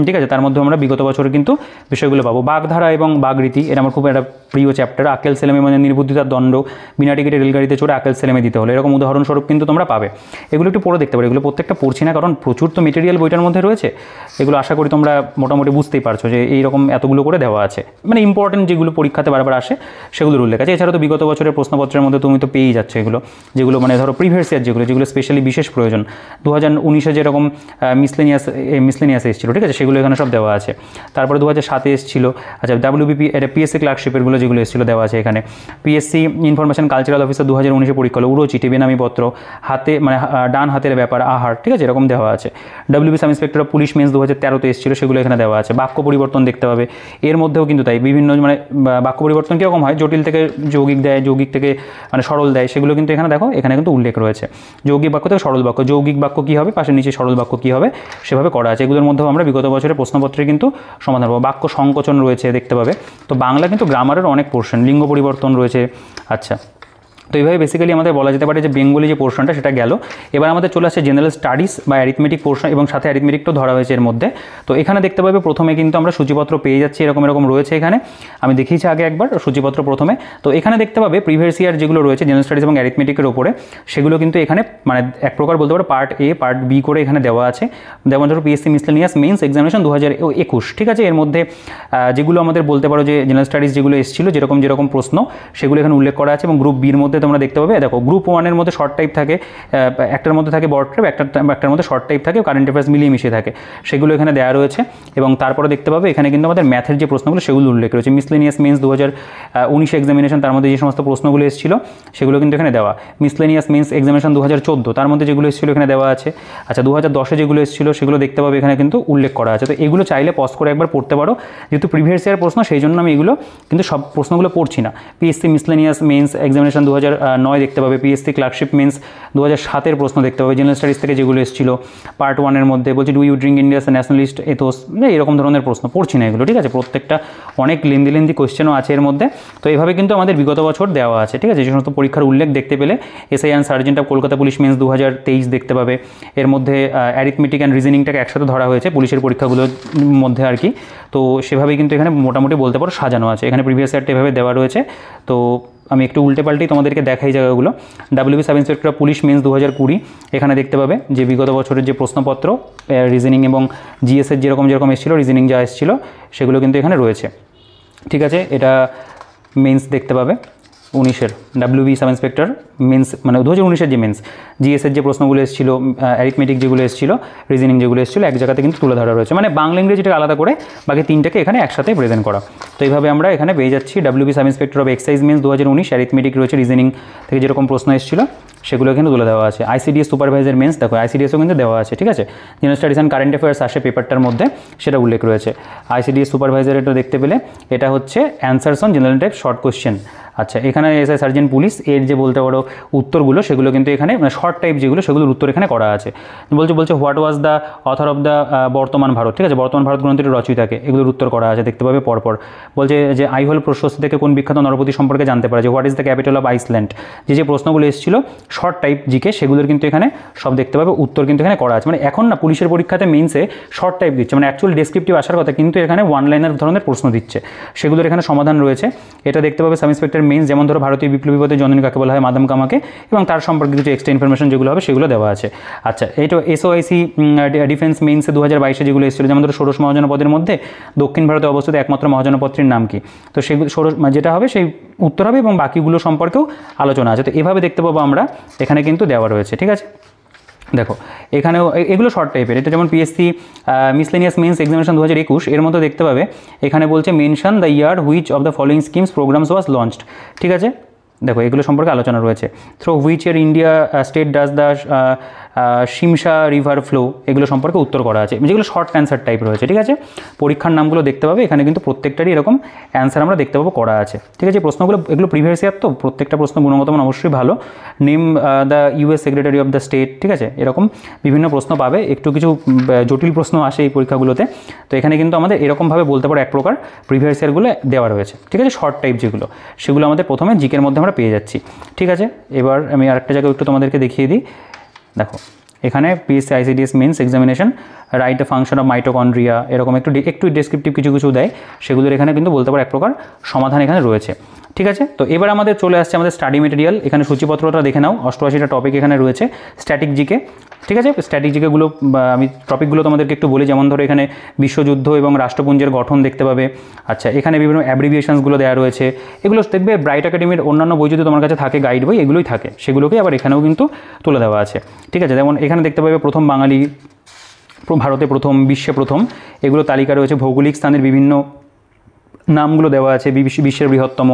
ঠিক আছে। তার মধ্যে আমরা বিগত বছরে কিন্তু বিষয়গুলো পাবো। বাগধারা এবং বাগরীতি, এটা আমার খুব একটা প্রিয় চ্যাপ্টার। আকেল সেলেমে মানে নির্বুদ্ধিতার দণ্ড, বিনা টিকিটে রেলগাড়িতে চড়ে আকেল সেলেমে দিতে হলো, এরকম উদাহরণস্বরূপ কিন্তু তোমরা পাবে। এগুলো একটু পড়ে দেখতে পারো। এগুলো প্রত্যেকটা পড়ছি না, কারণ প্রচুর তো মেটেরিয়াল বইটার মধ্যে রয়েছে। এগুলো আশা করি তোমরা মোটামুটি বুঝতেই পারছো যে এইরকম এতগুলো করে দেওয়া আছে, মানে ইম্পর্টেন্ট যেগুলো পরীক্ষাতে বারবার আসে সেগুলোর উল্লেখ আছে। এছাড়া তো বিগত বছরের প্রশ্নপত্রের মধ্যে তুমি তো পেয়েই যাচ্ছ যেগুলো মানে ধরো প্রিভিয়াস ইয়ার যেগুলো স্পেশালি বিশেষ প্রয়োজন। 2019-এ যেরকম মিসলেনিয়াস এসেছিলো, ঠিক আছে, সেগুলো এখানে সব দেওয়া আছে। তারপরে 2007-এ এসেছিলো। আচ্ছা, WBP এটা PSC ক্লার্কশিপেরগুলো যেগুলো এসেছিলো দেওয়া আছে এখানে। PSC ইনফরমেশন কালচারাল অফিসার 2019-এ পরীক্ষা হলো, উড়োচিঠি, বেনামিপত্র, হাতে মানে ডান হাতের ব্যাপার, আহার, ঠিক আছে, এরকম দেওয়া আছে। WB sub inspector of police mains 2013-তে এসেছিলো, সেগুলো এখানে দেওয়া আছে। বাক্য পরিবর্তন দেখতে পাবে। এর মধ্যেও কিন্তু তাই বিভিন্ন মানে বাক্য পরিবর্তন কীরকম হয়, জটিল থেকে যৌগিক দেয়, যৌগিক থেকে মানে সরল দেয়, সেগুলো কিন্তু এখানে দেখো এখানে কিন্তু উল্লেখ রয়েছে। যৌগিক বাক্য থেকে সরল বাক্য, যৌগিক বাক্য কী হবে, পাশের নিচে সরল বাক্য কী হবে সেভাবে করা আছে। এগুলোর মধ্যেও আমরা বিগত বছরের প্রশ্নপত্রে কিন্তু সমাধান পাবো। বাক্য সংকোচন রয়েছে দেখতে পাবে। তো বাংলা কিন্তু গ্রামারের অনেক পোর্শন, লিঙ্গ পরিবর্তন রয়েছে। আচ্ছা, তো এইভাবে বেসিক্যালি আমাদের বলা যেতে পারে যে বেঙ্গলি যে পোর্শনটা সেটা গেল। এবার আমাদের চলে আসছে জেনারেল স্টাডিজ বা অ্যারিথমেটিক পোর্শন, এবং সাথে অ্যারিথমেটিকটাও ধরা হয়েছে এর মধ্যে। তো এখানে দেখতে পাবে প্রথমে কিন্তু আমরা সূচিপত্র পেয়ে যাচ্ছি, এরকম রয়েছে এখানে, আমি দেখিয়েছি আগে একবার সূচিপত্র প্রথমে। তো এখানে দেখতে পাবে প্রিভিয়াস ইয়ার যেগুলো রয়েছে জেনারেল স্টাডিজ এবং অ্যারিথমেটিকের ওপরে, সেগুলো কিন্তু এখানে মানে এক প্রকার বলতে পারো পার্ট এ পার্ট বি করে এখানে দেওয়া আছে। যেমন ধরো PSC মিসলেনিয়াস মেইনস এক্সামিনেশন 2021, ঠিক আছে। এর মধ্যে যেগুলো আমাদের বলতে পারো যে জেনারেল স্টাডিজ যেগুলো এসেছিলো যেরকম প্রশ্ন সেগুলো এখানে উল্লেখ করা আছে। এবং গ্রুপ বির মধ্যে তোমরা দেখতে পাবে, দেখো গ্রুপ 1-এর মধ্যে শর্ট টাইপ থাকে, একটার মধ্যে থাকে বড় টাইপ, একটার মধ্যে শর্ট টাইপ থাকে, কারেন্ট অ্যাফেয়ার্স মিলিয়ে মিশিয়ে থাকে, সেগুলো এখানে দেওয়া রয়েছে। এবং তারপরে দেখতে পাবে এখানে কিন্তু আমাদের ম্যাথের যে প্রশ্নগুলো সেগুলো উল্লেখ রয়েছে। মিসলেনিয়াস মেন্স 2019 এক্সামিনেশন, তার মধ্যে যে সমস্ত প্রশ্নগুলো এসেছিলো সেগুলো কিন্তু এখানে দেওয়া। মিসলেনিয়াস মেন্স এক্সামিনেশন 2014, তার মধ্যে যেগুলো এসেছিলো এখানে দেওয়া আছে। আচ্ছা, 2010-এ যেগুলো এসেছিলো সেগুলো দেখতে পাবে এখানে কিন্তু উল্লেখ করা আছে। তো এগুলো চাইলে পজ করে একবার পড়তে পারো, যেহেতু প্রিভিয়াস ইয়ার প্রশ্ন সেই জন্য আমি এগুলো কিন্তু সব প্রশ্নগুলো পড়ছি না। PSC মিসলেনিয়াস মেন্স এক্সামিনেশন 2019 2009 দেখতে পাবে। পিএসসি ক্লার্কশিপ মেন্স 2007 প্রশ্ন দেখতে পাবে জেনারেল স্টাডিজ থেকে, যেগুলো এসেছিল পার্ট 1-এর মধ্যে। বলছে do you drink India's nationalist ethos, এরকম ধরনের প্রশ্ন পড়ছি না এগুলো, ঠিক আছে। প্রত্যেকটা অনেক লেন্দি কোয়েশ্চেনও আছে এর মধ্যে। তো এইভাবে কিন্তু আমাদের বিগত বছর দেওয়া আছে, ঠিক আছে। যে সমস্ত পরীক্ষার উল্লেখ দেখতে পেলে SI and sergeant of Kolkata police mains 2023 দেখতে পাবে। এর মধ্যে অ্যারিথমেটিক অ্যান্ড রিজনিংটাকে একসাথে ধরা হয়েছে পুলিশের পরীক্ষাগুলোর মধ্যে আর কি। তো সেভাবেই কিন্তু এখানে মোটামুটি বলতে পারো সাজানো আছে। এখানে প্রিভিয়াস ইয়ারটা এভাবে দেওয়া রয়েছে। তো আমি একটু উল্টে পাল্টেই তোমাদেরকে দেখাই জায়গাগুলো। WB sub inspector of police mains 2020, এখানে দেখতে পাবে যে বিগত বছরের যে প্রশ্নপত্র রিজনিং এবং জিএসের যেরকম এসেছিলো, রিজনিং যা এসেছিলো সেগুলো কিন্তু এখানে রয়েছে, ঠিক আছে। এটা মেন্স দেখতে পাবে 19-এর ডাব্লিউবি সাব ইন্সপেক্টর মেন্স, মানে 2019-এর যে মেন্স জিএসের যে প্রশ্নগুলো এসেছিলো, অ্যারিথমেটিক যেগুলো এসেছিলো, রিজনিং যেগুলো এসেছিলো, এক জায়গাতে কিন্তু তুলে ধরা রয়েছে। মানে বাংলা ইংরেজিটাকে আলাদা করে বাকি তিনটাকে এখানে একসাথে প্রেজেন্ট করা। তো এইভাবে আমরা এখানে পেয়ে যাচ্ছি WB sub inspector of excise mains 2019, arithmetic রয়েছে, রিজনিং থেকে যেরকম প্রশ্ন এসেছিলো সেগুলো এখানে তুলে দেওয়া আছে। আইসিডিএস সুপারভাইজার মেন্স, দেখো আইসিডিএসও কিন্তু দেওয়া আছে, ঠিক আছে। General studies and current affairs আসে পেপারটার মধ্যে, সেটা উল্লেখ রয়েছে। আইসিডিএস সুপারভাইজার এটা দেখতে পেলে এটা হচ্ছে অ্যান্সারস on general type short question. আচ্ছা, এখানে এসআই সার্জেন্ট পুলিশ এর যে বলতে পারো উত্তরগুলো সেগুলো কিন্তু এখানে মানে শর্ট টাইপ যেগুলো সেগুলোর উত্তর এখানে করা আছে। বলছে what was the author of the বর্তমান ভারত, ঠিক আছে, বর্তমান ভারত গ্রন্থটির রচয়িতাকে, এগুলোর উত্তর করা আছে দেখতে পাবে পরপর। বলছে যে আইহোল প্রশস্তি থেকে কোন বিখ্যাত নরপতি সম্পর্কে জানতে পারে, যে what is the capital of Iceland, যে প্রশ্নগুলো এসেছিল শর্ট টাইপ জিকে সেগুলোর কিন্তু এখানে সব দেখতে পাবে উত্তর কিন্তু এখানে করা আছে। মানে এখন না পুলিশের পরীক্ষাতে মেন্সে শর্ট টাইপ দিচ্ছে, মানে অ্যাকচুয়াল ডেসক্রিপটিভ আসার কথা, কিন্তু এখানে ওয়ান লাইনার ধরনের প্রশ্ন দিচ্ছে, সেগুলোর এখানে সমাধান রয়েছে। এটা দেখতে পাবে সাব ইন্সপেক্টর মেন্স, যেমন ধরো ভারতীয় বিপ্লবী পথে জননী কাকে বলা হয়, মাদাম কামাকে, এবং তার সম্পর্কে কিছু এক্সট্রা ইনফরমেশন যেগুলো হবে সেগুলো দেওয়া আছে। আচ্ছা, এটা এসওআইসি ডিফেন্স মেন্সে 2022-এ যেগুলো এসেছিল, যেমন ধরো ষোড়শ মহাজনপদের মধ্যে দক্ষিণ ভারতে অবস্থিত একমাত্র মহাজনপত্রের নাম কি, তো সেগুলো যেটা হবে সেই উত্তর হবে, এবং বাকিগুলো সম্পর্কেও আলোচনা আছে। তো এভাবে দেখতে পাবো আমরা এখানে কিন্তু দেওয়া রয়েছে, ঠিক আছে। দেখো এখানেও এগুলো শর্ট টাইপের। এটা যেমন পিএসসি মিসলেনিয়াস মেন্স এক্সামিনেশন 2021, এর মধ্যে দেখতে পাবে এখানে বলছে mention the year which of the following schemes programmes was launched, ঠিক আছে। দেখো এগুলো সম্পর্কে আলোচনা রয়েছে। Through which year India state does the Shimsha river flow, এগুলো সম্পর্কে উত্তর করা আছে, যেগুলো শর্ট অ্যান্সার টাইপ রয়েছে, ঠিক আছে। পরীক্ষার নামগুলো দেখতে পাবে এখানে, কিন্তু প্রত্যেকটারই এরকম অ্যান্সার আমরা দেখতে পাবো করা আছে, ঠিক আছে। প্রশ্নগুলো এগুলো প্রিভিয়াস ইয়ার, তো প্রত্যেকটা প্রশ্ন গুণগত মান অবশ্যই ভালো। Name the US secretary of the state, ঠিক আছে, এরকম বিভিন্ন প্রশ্ন পাবে। একটু কিছু জটিল প্রশ্ন আসে এই পরীক্ষাগুলোতে, তো এখানে কিন্তু আমাদের এরকমভাবে বলতে পারো এক প্রকার প্রিভিয়াস ইয়ারগুলো দেওয়া রয়েছে, ঠিক আছে। শর্ট টাইপ যেগুলো সেগুলো আমাদের প্রথমে জিকের মধ্যে আমরা পেয়ে যাচ্ছি, ঠিক আছে। এবার আমি আরেকটা জায়গায় একটু তোমাদেরকে দেখিয়ে দিই। দেখো এখানে PSC ICDS mains examination write the function of mitochondria, এরকম একটু ডেসক্রিপটিভ কিছু দেয়, সেগুলোর এখানে কিন্তু বলতে পারো এক প্রকার সমাধান এখানে রয়েছে, ঠিক আছে। তো এবার আমাদের চলে আসছে আমাদের স্টাডি মেটেরিয়াল। এখানে সূচিপত্রটা দেখে নাও, 88টা টপিক এখানে রয়েছে স্ট্যাটিক জিকে, ঠিক আছে। স্ট্যাটিক জিকেগুলো আমি টপিকগুলো তোমাদেরকে একটু বলি, যেমন ধরো এখানে বিশ্বযুদ্ধ এবং রাষ্ট্রপুঞ্জের গঠন দেখতে পাবে। আচ্ছা, এখানে বিভিন্ন অ্যাব্রিভিয়েশনসগুলো দেওয়া রয়েছে, এগুলো দেখবে ব্রাইট একাডেমির অন্যান্য বই যদি তোমার কাছে থাকে, গাইড বই এগুলোই থাকে, সেগুলোকে আবার এখানেও কিন্তু তুলে দেওয়া আছে, ঠিক আছে। যেমন এখানে দেখতে পাবে প্রথম বাঙালি, ভারতে প্রথম, বিশ্বে প্রথম, এগুলো তালিকা রয়েছে। ভৌগোলিক স্থানের বিভিন্ন নামগুলো দেওয়া আছে, বিশ্বের বৃহত্তম,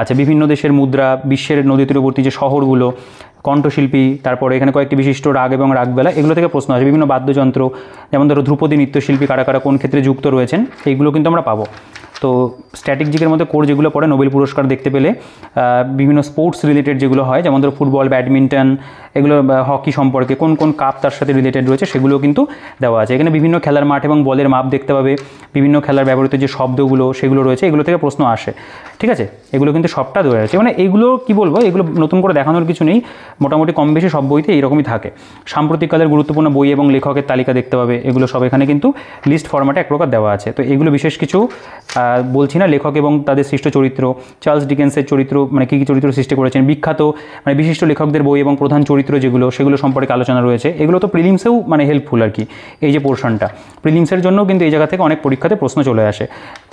আচ্ছা বিভিন্ন দেশের মুদ্রা, বিশ্বের নদী তীরবর্তী যে শহরগুলো, কণ্ঠশিল্পী, তারপরে এখানে কয়েকটি বিশিষ্ট রাগ এবং রাগবেলা, এগুলো থেকে প্রশ্ন আসে। বিভিন্ন বাদ্যযন্ত্র, যেমন ধরো ধ্রুপদী নৃত্যশিল্পী কারা কারা কোন ক্ষেত্রে যুক্ত রয়েছেন, এইগুলো কিন্তু আমরা পাবো। তো স্ট্যাটিক জিকের মধ্যে কোর যেগুলো পড়ে, নোবেল পুরস্কার দেখতে পেলে, বিভিন্ন স্পোর্টস রিলেটেড যেগুলো হয়, যেমন ধরো ফুটবল, ব্যাডমিন্টন, এগুলো হকি সম্পর্কে কোন কোন কাপ তার সাথে রিলেটেড রয়েছে সেগুলো কিন্তু দেওয়া আছে। এখানে বিভিন্ন খেলার মাঠ এবং বলের মাপ দেখতে পাবে, বিভিন্ন খেলার ব্যবহৃত যে শব্দগুলো সেগুলো রয়েছে, এগুলো থেকে প্রশ্ন আসে, ঠিক আছে। এগুলো কিন্তু সবটা দেওয়া আছে, মানে এইগুলো কী বলবো, এগুলো নতুন করে দেখানোর কিছু নেই, মোটামুটি কম বেশি সব বইতে এইরকমই থাকে। সাম্প্রতিককালের গুরুত্বপূর্ণ বই এবং লেখকের তালিকা দেখতে পাবে, এগুলো সব এখানে কিন্তু লিস্ট ফরম্যাটে এক প্রকার দেওয়া আছে। তো এগুলো বিশেষ কিছু বলছি না, লেখক এবং তাদের সৃষ্ট চরিত্র, চার্লস ডিকেন্সের চরিত্র, মানে কী কী চরিত্র সৃষ্টি করেছেন, বিখ্যাত মানে বিশিষ্ট লেখকদের বই এবং প্রধান চরিত্র যেগুলো সেগুলো সম্পর্কে আলোচনা রয়েছে। এগুলো তো প্রিলিমসেও মানে হেল্পফুল আর কি, এই যে পোর্শনটা প্রিলিমসের জন্য কিন্তু এই জায়গা থেকে অনেক পরীক্ষাতে প্রশ্ন চলে আসে,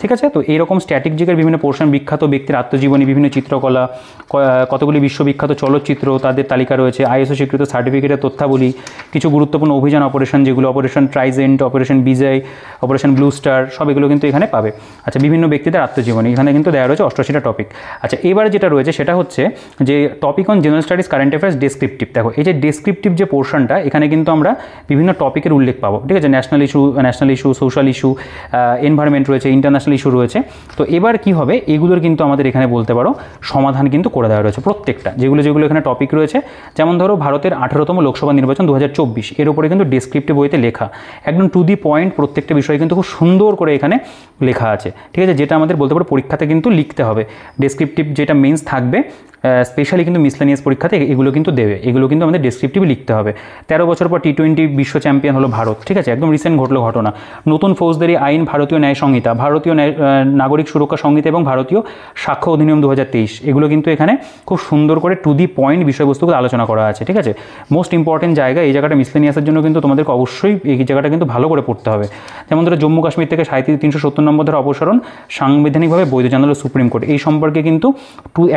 ঠিক আছে। তো এইরকম স্ট্যাটিক জিকের বিভিন্ন পোর্শন, বিখ্যাত ব্যক্তির আত্মজীবনী, বিভিন্ন চিত্রকলা, কতগুলি বিশ্ববিখ্যাত চলচ্চিত্র, তাদের তালিকা রয়েছে, আইএসও স্বীকৃত সার্টিফিকেটের তথ্যাবলী, কিছু গুরুত্বপূর্ণ অভিযান অপারেশন যেগুলো, অপারেশন ট্রাইজেন্ট, অপারেশন বিজয়, অপারেশন ব্লু স্টার, সব এগুলো কিন্তু এখানে পাবে। আচ্ছা, বিভিন্ন ব্যক্তিদের আত্মজীবনী এখানে কিন্তু দেওয়া রয়েছে 88টা টপিক। আচ্ছা, এবার যেটা রয়েছে সেটা হচ্ছে যে topic on general studies current affairs descriptive. দেখো এই যে ডেসক্রিপটিভ যে পোর্শনটা, এখানে কিন্তু আমরা বিভিন্ন টপিকের উল্লেখ পাবো, ঠিক আছে। National issue, social issue, environment রয়েছে, ইন্টারন্যাশনাল ইন্টারন্যাশনাল ইস্যু রয়েছে। তো এবার কি হবে, এগুলোর কিন্তু আমাদের এখানে বলতে পারো সমাধান কিন্তু করে দেওয়া রয়েছে প্রত্যেকটা, যেগুলো এখানে টপিক রয়েছে। যেমন ধরো ভারতের 18তম লোকসভা নির্বাচন 2024, এর উপরে কিন্তু ডেসক্রিপটিভ বইতে লেখা, একদম টু দি পয়েন্ট প্রত্যেকটা বিষয় কিন্তু খুব সুন্দর করে এখানে লেখা আছে, ঠিক আছে, যেটা আমাদের বলতে পারো পরীক্ষাতে কিন্তু লিখতে হবে। ডেসক্রিপটিভ যেটা মেন্স থাকবে, স্পেশালি কিন্তু মিসলেনিয়াস পরীক্ষাতে এগুলো কিন্তু দেবে, এগুলো কিন্তু আমাদের ডেসক্রিপটিভ লিখতে হবে। 13 বছর পর টি20 বিশ্ব চ্যাম্পিয়ন হলো ভারত, ঠিক আছে, একদম রিসেন্ট ঘটলো ঘটনা। নতুন ফৌজদারি আইন, ভারতীয় ন্যায় সংহিতা, ভারতীয় নাগরিক সুরক্ষা সংহিতা এবং ভারতীয় সাক্ষ্য অধিনিয়ম 2023, এগুলো কিন্তু এখানে খুব সুন্দর করে টু দি পয়েন্ট বিষয়বস্তুগুলো আলোচনা করা আছে, ঠিক আছে। মোস্ট ইম্পর্টেন্ট জায়গা এই জায়গাটা মিসলেনিয়াসের জন্য কিন্তু তোমাদেরকে অবশ্যই এই জায়গাটা কিন্তু ভালো করে পড়তে হবে। যেমন ধরো জম্মু কাশ্মীর থেকে 370 নম্বর ধরে অপসারণ, সাংবিধানিকভাবে বৈধ জানালো সুপ্রিম কোর্ট, এই সম্পর্কে কিন্তু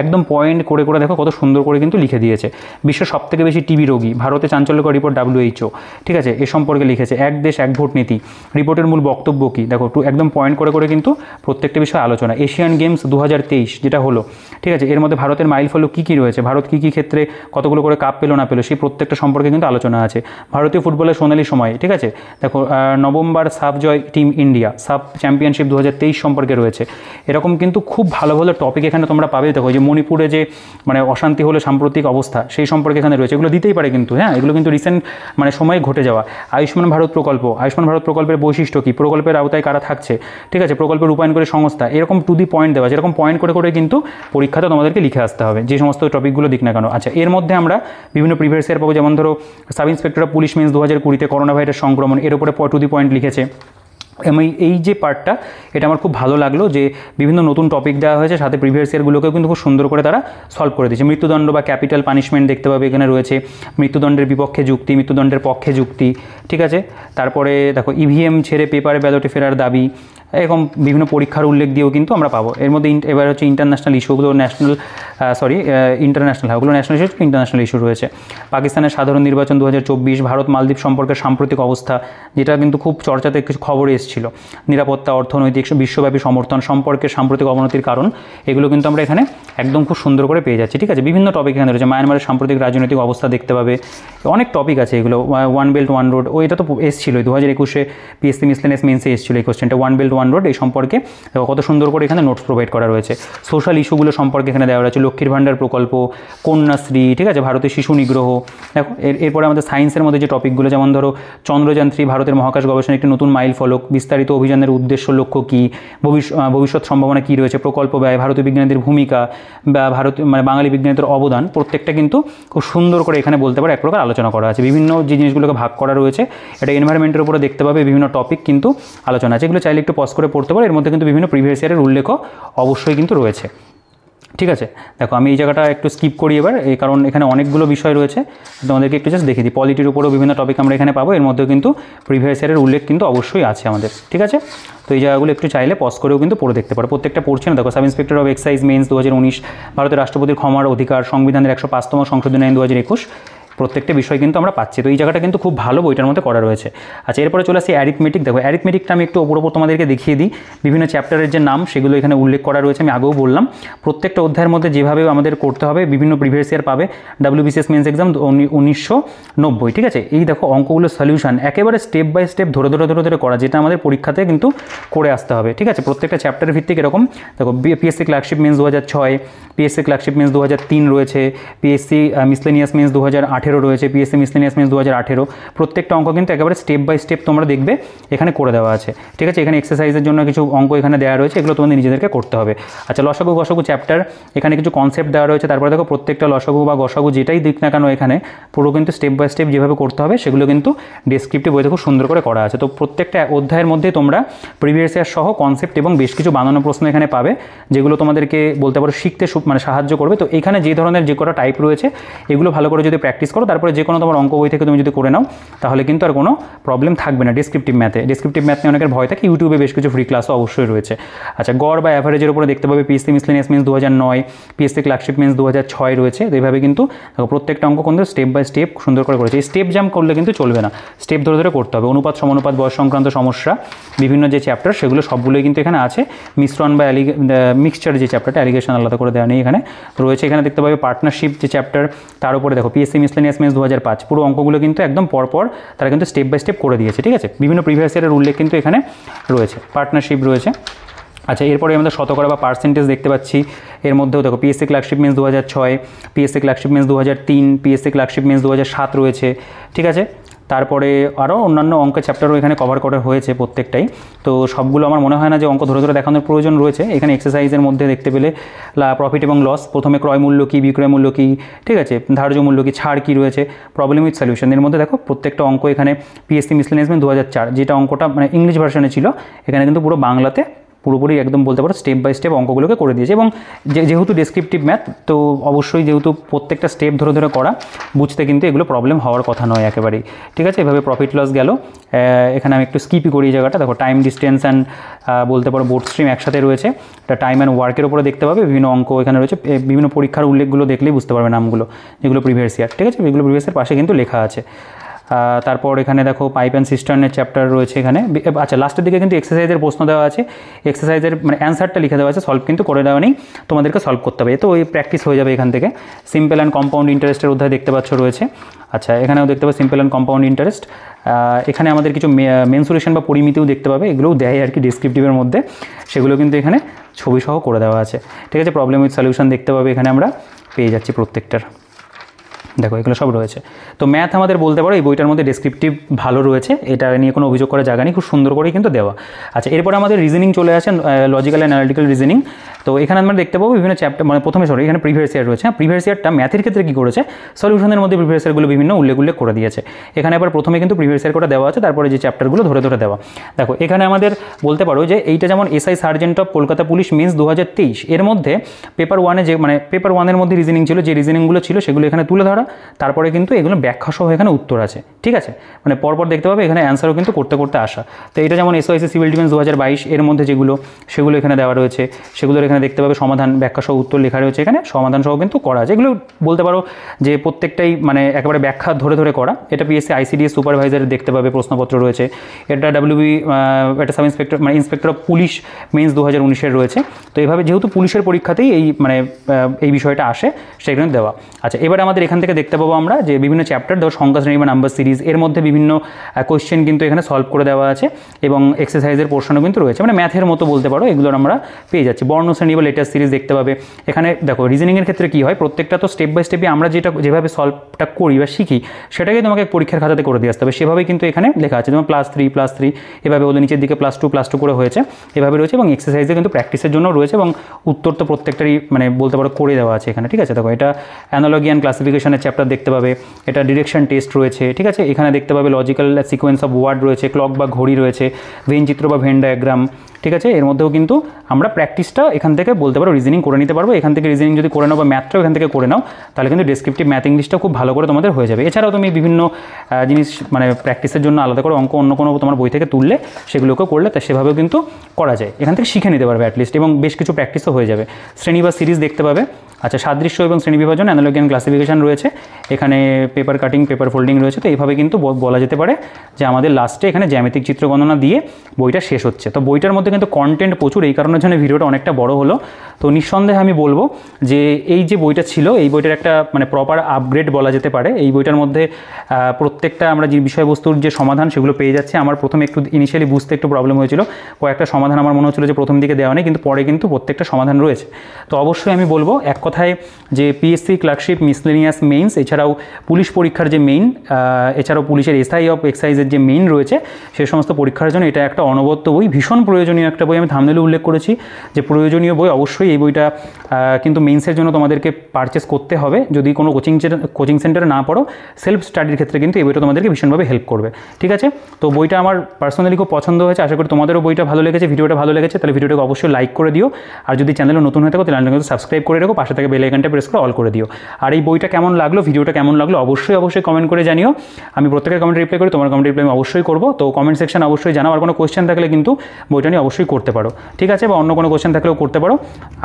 একদম পয়েন্ট করে দেখো কত সুন্দর করে কিন্তু লিখে দিয়েছে। বিশ্বের সবথেকে বেশি টিবি রোগী, ভারতে চাঞ্চল্যকর রিপোর্ট WHO, ঠিক আছে, এ সম্পর্কে লিখেছে। এক দেশ এক ভোট নীতি, রিপোর্টের মূল বক্তব্য কী, দেখো একদম পয়েন্ট করে কিন্তু প্রত্যেকটা বিষয়ে আলোচনা। এশিয়ান গেমস 2023 যেটা হলো, ঠিক আছে, এর মধ্যে ভারতের মাইল ফলক কী রয়েছে, ভারত কী ক্ষেত্রে কতগুলো করে কাপ পেলো না পেলো, সেই প্রত্যেকটা সম্পর্কে কিন্তু আলোচনা আছে। ভারতীয় ফুটবলের সোনালি সময়, ঠিক আছে, দেখো নভেম্বর সাব জয় টিম ইন্ডিয়া, সাব চ্যাম্পিয়নশিপ 2023 সম্পর্কে রয়েছে। এরকম কিন্তু খুব ভালো ভালো টপিক এখানে তোমরা পাবে। দেখো যে মণিপুরে যে মানে অশান্তি হলো সাম্প্রতিক অবস্থা, সেই সম্পর্কে এখানে রয়েছে, এগুলো দিতেই পারে কিন্তু, হ্যাঁ, এগুলো কিন্তু রিসেন্ট মানে সময়ে ঘটে যাওয়া। আয়ুষ্মান ভারত প্রকল্প, আয়ুষ্মান ভারত প্রকল্পের বৈশিষ্ট্য কী, প্রকল্পের আওতায় কারা থাকছে, ঠিক আছে, প্রকল্পের রূপায়ণকারী সংস্থা, এরকম টু দি পয়েন্ট দেওয়া, যেরকম পয়েন্ট করে কিন্তু পরীক্ষাতে তোমাদেরকে লিখে আসতে হবে, যে সমস্ত টপিকগুলো দিক না কেন। আচ্ছা, এর মধ্যে আমরা বিভিন্ন প্রিভিয়াস ইয়ার পাবো, যেমন ধরো sub inspector of police mains 2020 corona virus সংক্রমণ, এর উপরে টু দি পয়েন্ট লিখেছে। আমি এই যে পার্টটা, এটা আমার খুব ভালো লাগলো যে বিভিন্ন নতুন টপিক দেওয়া হয়েছে, সাথে প্রিভিয়াস ইয়ারগুলোকেও কিন্তু খুব সুন্দর করে তারা সলভ করে দিয়েছে। মৃত্যুদণ্ড বা ক্যাপিটাল পানিশমেন্ট দেখতে পাবে এখানে রয়েছে, মৃত্যুদণ্ডের বিপক্ষে যুক্তি, মৃত্যুদণ্ডের পক্ষে যুক্তি, ঠিক আছে। তারপরে দেখো ইভিএম ছেড়ে পেপারে ব্যালটে ফেরার দাবি, এরকম বিভিন্ন পরীক্ষার উল্লেখ দিয়েও কিন্তু আমরা পাবো। এর মধ্যে এবার হচ্ছে ইন্টারন্যাশনাল ইস্যুগুলো, ইন্টারন্যাশনাল, ওগুলো ন্যাশনাল ইস্যু, ইন্টারন্যাশনাল ইস্যু রয়েছে। পাকিস্তানের সাধারণ নির্বাচন 2024, ভারত মালদ্বীপ সম্পর্কে সাম্প্রতিক অবস্থা, যেটা কিন্তু খুব চর্চাতে কিছু খবরে এসেছিল। নিরাপত্তা, অর্থনৈতিক, বিশ্বব্যাপী সমর্থন সম্পর্কে সাম্প্রতিক অবনতির কারণ, এগুলো কিন্তু আমরা এখানে একদম খুব সুন্দর করে পেয়ে যাচ্ছি, ঠিক আছে। বিভিন্ন টপিক এখানে রয়েছে। মায়ানমারের সাম্প্রতিক রাজনৈতিক অবস্থা দেখতে পাবে, অনেক টপিক আছে এগুলো। ওয়ান বেল্ট ওয়ান রোড, এটা তো এসেছিল 2021 পিএসসি মিসলেনিয়াস মেন্সে এসেছিল এই কোশ্চেনটা, ওয়ান বেল্ট ওয়ান রোড, এই সম্পর্কে কত সুন্দর করে এখানে নোটস প্রোভাইড করা রয়েছে। সোশ্যাল ইস্যুগুলো সম্পর্কে এখানে দেওয়া রয়েছে, লক্ষ্মীর ভাণ্ডার প্রকল্প, কন্যাশ্রী, ঠিক আছে, ভারতের শিশু নিগ্রহ। দেখো এরপরে আমাদের সায়েন্সের মধ্যে যে টপিকগুলো, যেমন ধরো চন্দ্রযান 3 ভারতের মহাকাশ গবেষণার একটি নতুন মাইল ফলক, বিস্তারিত অভিযানের উদ্দেশ্য লক্ষ্য কী, ভবিষ্যৎ সম্ভাবনা কী রয়েছে, প্রকল্প ব্যয়, ভারতীয় বিজ্ঞানীদের ভূমিকা বা বাঙালি বিজ্ঞানীদের অবদান, প্রত্যেকটা কিন্তু খুব সুন্দর করে এখানে বলতে পারে এক প্রকার আলোচনা করা আছে। বিভিন্ন যে জিনিসগুলোকে ভাগ করা রয়েছে, এটা এনভায়রনমেন্টের উপরে দেখতে পাবে, বিভিন্ন টপিক কিন্তু আলোচনা আছে, এগুলো চাইলে একটু পজ করে পড়তে পারো। এর মধ্যে কিন্তু বিভিন্ন প্রিভিয়াস ইয়ারের উল্লেখও অবশ্যই কিন্তু রয়েছে, ঠিক আছে। দেখো আমি এই জায়গাটা একটু স্কিপ করি এবার, এই কারণ এখানে অনেকগুলো বিষয় রয়েছে, তোমাদেরকে একটু জাস্ট দেখিয়ে দিই। পলিটির উপরেও বিভিন্ন টপিক আমরা এখানে পাবো, এর মধ্যেও কিন্তু প্রিভিয়াস ইয়ারের উল্লেখ কিন্তু অবশ্যই আছে আমাদের, ঠিক আছে। তো এই জায়গাগুলো একটু চাইলে পজ করেও কিন্তু পড়ে দেখতে পারো, প্রত্যেকটা পড়ছে না। দেখো sub inspector of excise mains 2019, ভারতের রাষ্ট্রপতির ক্ষমার অধিকার, সংবিধানের 105তম সংশোধনী আইন 2021, প্রত্যেকটা বিষয় কিন্তু আমরা পাচ্ছি। তো এই জায়গাটা কিন্তু খুব ভালো বইটার মধ্যে করা রয়েছে। আচ্ছা, এরপরে চলে আসি অ্যারিথমেটিক। দেখো অ্যারিথমেটিকটা আমি একটু ওপর তোমাদেরকে দেখিয়ে দিই, বিভিন্ন চ্যাপ্টারের যে নাম সেগুলো এখানে উল্লেখ করা রয়েছে, আমি আগেও বললাম। প্রত্যেকটা অধ্যায়ের মধ্যে যেভাবে আমাদের করতে হবে, বিভিন্ন প্রিভিয়াস ইয়ার পাবে, WBCS মেন্স এক্সাম 1990, ঠিক আছে। এই দেখো অঙ্কগুলো সলিউশন একেবারে স্টেপ বাই স্টেপ ধরে করা, যেটা আমাদের পরীক্ষাতে কিন্তু করে আসতে হবে, ঠিক আছে। প্রত্যেকটা চ্যাপ্টারের ভিত্তিক এরকম দেখো, PSC clerkship men's 2006, PSC clerkship men's 2003 রয়েছে, পিএসসি মিসলেনিয়াস মেন্স 2018 রয়েছে, পিএসসি মিসলেনিয়াস মেন্স 2018, প্রত্যেকটা অঙ্ক কিন্তু একেবারে স্টেপ বাই স্টেপ তোমরা দেখবে এখানে করে দেওয়া আছে, ঠিক আছে। এখানে এক্সারসাইজের জন্য কিছু অঙ্ক এখানে দেওয়া রয়েছে, এগুলো তোমাদের নিজেদেরকে করতে হবে। আচ্ছা, লসাগু গসাগু চ্যাপ্টার, এখানে কিছু কনসেপ্ট দেওয়া রয়েছে। তারপরে দেখো প্রত্যেকটা লসাগু বা গসাগু যেটাই দিক না কেন, এখানে পুরো কিন্তু স্টেপ বাই স্টেপ যেভাবে করতে হবে সেগুলো কিন্তু ডেসক্রিপটিভ বইতে খুব সুন্দর করে করা আছে। তো প্রত্যেকটা অধ্যায়ের মধ্যে তোমরা প্রিভিয়াস ইয়ার সহ কনসেপ্ট এবং বেশ কিছু বানানো প্রশ্ন এখানে পাবে, যেগুলো তোমাদেরকে বলতে পারো শিখতে মানে সাহায্য করবে। তো এখানে যে ধরনের যে কটা টাইপ রয়েছে, এগুলো ভালো করে যদি প্র্যাকটিস করো, তারপরে যে কোনো তোমার অঙ্ক বই থেকে তুমি যদি করে নাও, তাহলে কিন্তু আর কোনো প্রবলেম থাকবে না ডেসক্রিপটিভ ম্যাথে। ডেসক্রিপটিভ ম্যাথ নিয়ে অনেকের ভয় থাকে, ইউটিউবে বেশ কিছু ফ্রি ক্লাসও অবশ্যই রয়েছে। আচ্ছা, গড় বা অ্যাভারেজের উপরে দেখতে পাবে PSC miscellaneous men's 2009, PSC clerkship men's 2006 রয়েছে। তো এইভাবে কিন্তু প্রত্যেকটা অঙ্ক কিন্তু স্টেপ বাই স্টেপ সুন্দর করে করেছে। এই স্টেপ জাম্প করলে কিন্তু চলবে না, স্টেপ ধরে করতে হবে। অনুপাত সমানুপাত, বয়স সংক্রান্ত সমস্যা, বিভিন্ন যে চ্যাপ্টার সেগুলো সবগুলোই কিন্তু এখানে আছে। মিশ্রণ বা মিক্সচার যে চ্যাপ্টারটা, অ্যালিগেশন আলাদা করে দেওয়া নেই এখানে রয়েছে। এখানে দেখতে পাবে পার্টনারশিপ যে চ্যাপ্টার, তার উপরে দেখো পিএসসি মিসলেনিয়াস মেন্স 2005, পুরো অঙ্কগুলো কিন্তু একদম পরপর তারা কিন্তু স্টেপ বাই স্টেপ করে দিয়েছে, ঠিক আছে। বিভিন্ন প্রিভিয়াস ইয়ারের উল্লেখ কিন্তু এখানে রয়েছে, পার্টনারশিপ রয়েছে। আচ্ছা, এরপরে আমাদের শতকরা বা পার্সেন্টেজ দেখতে পাচ্ছি। এর মধ্যেও দেখো PSC clerkship men's 2006, PSC clerkship men's 2003, PSC clerkship men's 2007 রয়েছে, ঠিক আছে। তারপরে আরও অন্যান্য অঙ্কের চ্যাপ্টারও এখানে কভার করা হয়েছে প্রত্যেকটাই। তো সবগুলো আমার মনে হয় না যে অঙ্ক ধরে ধরে দেখানোর প্রয়োজন রয়েছে। এখানে এক্সারসাইজের মধ্যে দেখতে পেলে প্রফিট এবং লস, প্রথমে ক্রয় মূল্য কী, বিক্রয় মূল্য কী, ঠিক আছে, ধার্য মূল্য কী, ছাড় কী রয়েছে, প্রবলেম উইথ সলিউশন। এর মধ্যে দেখো প্রত্যেকটা অঙ্ক এখানে পিএসসি মিসলেনিয়াস 2004, যেটা অঙ্কটা মানে ইংলিশ ভার্সনে ছিল, এখানে কিন্তু পুরো বাংলাতে পুরোপুরি একদম বলতে পারো স্টেপ বাই স্টেপ অঙ্কগুলোকে করে দিয়েছে। এবং যেহেতু ডেসক্রিপটিভ ম্যাথ, তো অবশ্যই যেহেতু প্রত্যেকটা স্টেপ ধরে ধরে করা, বুঝতে কিন্তু এগুলো প্রবলেম হওয়ার কথা নয় একেবারেই, ঠিক আছে। এভাবে প্রফিট লস গেল। এখানে আমি একটু স্কিপই করি এই জায়গাটা। দেখো টাইম, ডিস্টেন্স অ্যান্ড বলতে পারো বোর্ড স্ট্রিম একসাথে রয়েছে। এটা টাইম অ্যান্ড ওয়ার্কের উপরে দেখতে পাবে, বিভিন্ন অঙ্ক এখানে রয়েছে, বিভিন্ন পরীক্ষার উল্লেখগুলো দেখলেই বুঝতে পারবে নামগুলো, যেগুলো প্রিভিয়াস ইয়ার, ঠিক আছে। এগুলো প্রিভিয়াস ইয়ার পাশে কিন্তু লেখা আছে। তারপর এখানে দেখো পাইপ অ্যান্ড সিস্টার্নের চ্যাপ্টার রয়েছে এখানে। আচ্ছা, লাস্টের দিকে কিন্তু এক্সারসাইজের প্রশ্ন দেওয়া আছে, এক্সারসাইজের মানে অ্যান্সারটা লিখে দেওয়া আছে, সলভ কিন্তু করে দেওয়া নেই, তোমাদেরকে সলভ করতে হবে। তো ওই প্র্যাকটিস হয়ে যাবে এখান থেকে। সিম্পল অ্যান্ড কম্পাউন্ড ইন্টারেস্টের অধ্যায় দেখতে পাচ্ছ রয়েছে। আচ্ছা, এখানেও দেখতে পাবে সিম্পল অ্যান্ড কম্পাউন্ড ইন্টারেস্ট। এখানে আমাদের কিছু মেনসুরেশন বা পরিমিতিও দেখতে পাবে, এগুলোও দেয় আর কি ডেসক্রিপটিভের মধ্যে, সেগুলো কিন্তু এখানে ছবি সহ করে দেওয়া আছে, ঠিক আছে। প্রবলেম উইথ সলিউশন দেখতে পাবে, এখানে আমরা পেয়ে যাচ্ছি প্রত্যেকটার। দেখো এগুলো সব রয়েছে। তো ম্যাথ আমাদের বলতে পারো এই বইটার মধ্যে ডেসক্রিপটিভ ভালো রয়েছে, এটা নিয়ে কোনো অভিযোগ করার জায়গা নেই, খুব সুন্দর করেই কিন্তু দেওয়া। আচ্ছা, এরপরে আমাদের রিজনিং চলে আসে, লজিক্যাল অ্যান্ড অ্যানালিটিক্যাল রিজনিং। তো এখানে আমরা দেখতে পাবো বিভিন্ন চ্যাপ্টার, মানে প্রথমে এখানে প্রিভিয়াস ইয়ার রয়েছে। প্রিভিয়াস ইয়ারটা ম্যাথের ক্ষেত্রে কী করেছে, সলিউশনের মধ্যে প্রিভিয়াস ইয়ারগুলো বিভিন্ন উল্লেখ করে দিয়েছে। এখানে আবার প্রথমে কিন্তু প্রিভিয়াস ইয়ার করে দেওয়া আছে, তারপরে যে চ্যাপ্টারগুলো ধরে ধরে দেওয়া। দেখো এখানে আমাদের বলতে পারো যে এইটা যেমন SI sergeant of Kolkata police mains 2023, এর মধ্যে পেপার ওয়ানে যে মানে পেপার ওয়ানের মধ্যে রিজনিং ছিল, যে রিজনিংগুলো ছিল সেগুলো এখানে তুলে ধরা, তারপরে কিন্তু এগুলো ব্যাখ্যা সহ এখানে উত্তর আছে, ঠিক আছে। মানে পরপর দেখতে পাবে এখানে অ্যান্সারও কিন্তু করতে করতে আসা। তো এটা যেমন এসওআইসি সিভিল ডিফেন্স 2022, এর মধ্যে সেগুলো এখানে দেওয়া রয়েছে, সেগুলোর এখানে দেখতে পাবে সমাধান, ব্যাখ্যা সহ উত্তর লেখা রয়েছে, এখানে সমাধান সহ কিন্তু করা আছে। এগুলো বলতে পারো যে প্রত্যেকটাই মানে একেবারে ব্যাখ্যা ধরে ধরে করা। এটা পিএসসি আইসিডিএস সুপারভাইজারের দেখতে পাবে প্রশ্নপত্র রয়েছে। এটা ডাব্লিউবি, এটা সাব ইন্সপেক্টর মানে ইন্সপেক্টর অফ পুলিশ মেন্স 2019 রয়েছে। তো এইভাবে যেহেতু পুলিশের পরীক্ষাতেই এই মানে এই বিষয়টা আসে, সেখানে দেওয়া। আচ্ছা, এবার আমাদের এখান থেকে দেখতে পাবো আমরা যে বিভিন্ন চ্যাপ্টার, ধর সংখ্যা শ্রেণী বা নাম্বার সিরিজ, এর মধ্যে বিভিন্ন কোয়েশ্চেন কিন্তু এখানে সলভ করে দেওয়া আছে, এবং এক্সারসাইজের পোর্শনও কিন্তু রয়েছে, মানে ম্যাথের মতো বলতে পারো, এগুলো আমরা পেয়ে যাচ্ছি। বর্ণশ্রেণী বা লেটার সিরিজ দেখতে পাবে এখানে। দেখো রিজনিংয়ের ক্ষেত্রে কী হয়, প্রত্যেকটা তো স্টেপ বাই স্টেপে আমরা যেভাবে সলভটা করি বা শিখি, সেটাকেই তোমাকে পরীক্ষার খাতাতে করে দিয়ে আসতে হবে, সেভাবেই কিন্তু এখানে লেখা আছে। যেমন +3 এভাবে হলো, নিচের দিকে +2 করে হয়েছে, এভাবে রয়েছে। এবং এক্সারসাইজে কিন্তু প্র্যাকটিসের জন্য রয়েছে, এবং উত্তর তো প্রত্যেকটারই মানে বলতে পারো করে দেওয়া আছে এখানে, ঠিক আছে। দেখো এটা অ্যানালজি অ্যান্ড ক্লাসিফিকেশনের চ্যাপ্টার দেখতে পাবে, এটা ডিরেকশন টেস্ট রয়েছে, ঠিক আছে। এখানে দেখতে পাবে লজিক্যাল সিকোয়েন্স অফ ওয়ার্ড রয়েছে, ক্লক বা ঘড়ি রয়েছে, ভেন চিত্র বা ভেন ডায়াগ্রাম, ঠিক আছে। এর মধ্যেও কিন্তু আমরা প্র্যাকটিসটা এখান থেকে বলতে পারো রিজনিং করে নিতে পারবো। এখান থেকে রিজনিং যদি করে নাও বা ম্যাথটাও এখান থেকে করে নাও, তাহলে কিন্তু ডেসক্রিপটিভ ম্যাথ ইংলিশটা খুব ভালো করে তোমাদের হয়ে যাবে। এছাড়াও তুমি বিভিন্ন জিনিস মানে প্র্যাকটিসের জন্য আলাদা করে অঙ্ক অন্য কোনো তোমার বই থেকে তুললে সেগুলোকেও করলে তা সেভাবেও কিন্তু করা যায়, এখান থেকে শিখে নিতে পারবে অ্যাটলিস্ট, এবং বেশ কিছু প্র্যাকটিসও হয়ে যাবে। শ্রেণী বা সিরিজ দেখতে পাবে। আচ্ছা, সাদৃশ্য এবং শ্রেণী বিভাজন, অ্যানালজি অ্যান্ড ক্লাসিফিকেশন রয়েছে, এখানে পেপার কাটিং, পেপার ফোল্ডিং রয়েছে। তো এইভাবে কিন্তু বলা যেতে পারে যে আমাদের লাস্টে এখানে জ্যামিতিক চিত্র গণনা দিয়ে বইটা শেষ হচ্ছে। তো বইটার মধ্যে কিন্তু কন্টেন্ট প্রচুর, এই কারণের জন্য ভিডিওটা অনেকটা বড় হলো। তো নিঃসন্দেহে আমি বলবো যে এই যে বইটা ছিল, এই বইটার একটা মানে প্রপার আপগ্রেড বলা যেতে পারে। এই বইটার মধ্যে প্রত্যেকটা আমরা যে বিষয়বস্তুর যে সমাধান সেগুলো পেয়ে যাচ্ছে। আমার প্রথমে একটু ইনিশিয়ালি বুঝতে একটু প্রবলেম হয়েছিল, কয়েকটা সমাধান আমার মনে হচ্ছিল যে প্রথম দিকে দেওয়া নেই, কিন্তু পরে কিন্তু প্রত্যেকটা সমাধান রয়েছে। তো অবশ্যই আমি বলবো এক কথায় যে পিএসসি ক্লার্কশিপ মিসলেনিয়াস মেইনস, এছাড়াও পুলিশ পরীক্ষার যে মেইন, এছাড়াও পুলিশের এসআই অফ এক্সাইজের যে মেইন রয়েছে, সেই সমস্ত পরীক্ষার জন্য এটা একটা অনবদ্য বই, ভীষণ প্রয়োজনীয় একটা বই। আমি থাম্বনেলে উল্লেখ করেছি যে প্রয়োজনীয় বই, অবশ্যই এই বইটা কিন্তু মেইনসের জন্য তোমাদেরকে পারচেস করতে হবে। যদি কোনো কোচিং সেন্টারে না পড়ো, সেলফ স্টাডির ক্ষেত্রে কিন্তু এই বইটা তোমাদেরকে ভীষণভাবে হেল্প করবে, ঠিক আছে। তো বইটা আমার পার্সোনালি খুব পছন্দ হয়েছে, আশা করি তোমাদেরও বইটা ভালো লেগেছে, ভিডিওটা ভালো লেগেছে, তাহলে ভিডিওটাকে অবশ্যই লাইক করে দিও। আর যদি চ্যানেলে নতুন হয়ে থাকো তাহলে চ্যানেলটাকে সাবস্ক্রাইব করে রাখো, পাশে থেকে বেল আইকনটা প্রেস করে অল করে দিও। আর এই বইটা কেমন লাগলো, ভিডিওটা কেমন লাগলো, অবশ্যই কমেন্ট করে জানিও। আমি প্রত্যেকের কমেন্ট রিপ্লাই করি, তোমার কমেন্ট রিপ্লাই আমি অবশ্যই করবো। তো কমেন্ট সেকশন অবশ্যই জানাও। আর কোনো কোয়েশ্চেন থাকলে কিন্তু বইটা নিয়ে অবশ্যই করতে পারো, ঠিক আছে, বা অন্য কোনো কোয়েশ্চেন থাকলেও করতে পারো।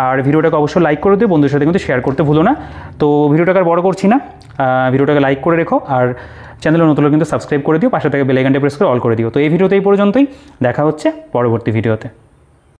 আর ভিডিওটাকে অবশ্যই লাইক করে দিও, বন্ধুদের সাথে কিন্তু শেয়ার করতে ভুলো না। তো ভিডিওটাকে আর বড় করছি না, ভিডিওটাকে লাইক করে রেখো, আর চ্যানেলে নতুন কিন্তু সাবস্ক্রাইব করে দিও, পাশে থেকে বেল আইকনটা প্রেস করে অল করে দিও। তো এই ভিডিওতে এই পর্যন্তই, দেখা হচ্ছে পরবর্তী ভিডিওতে।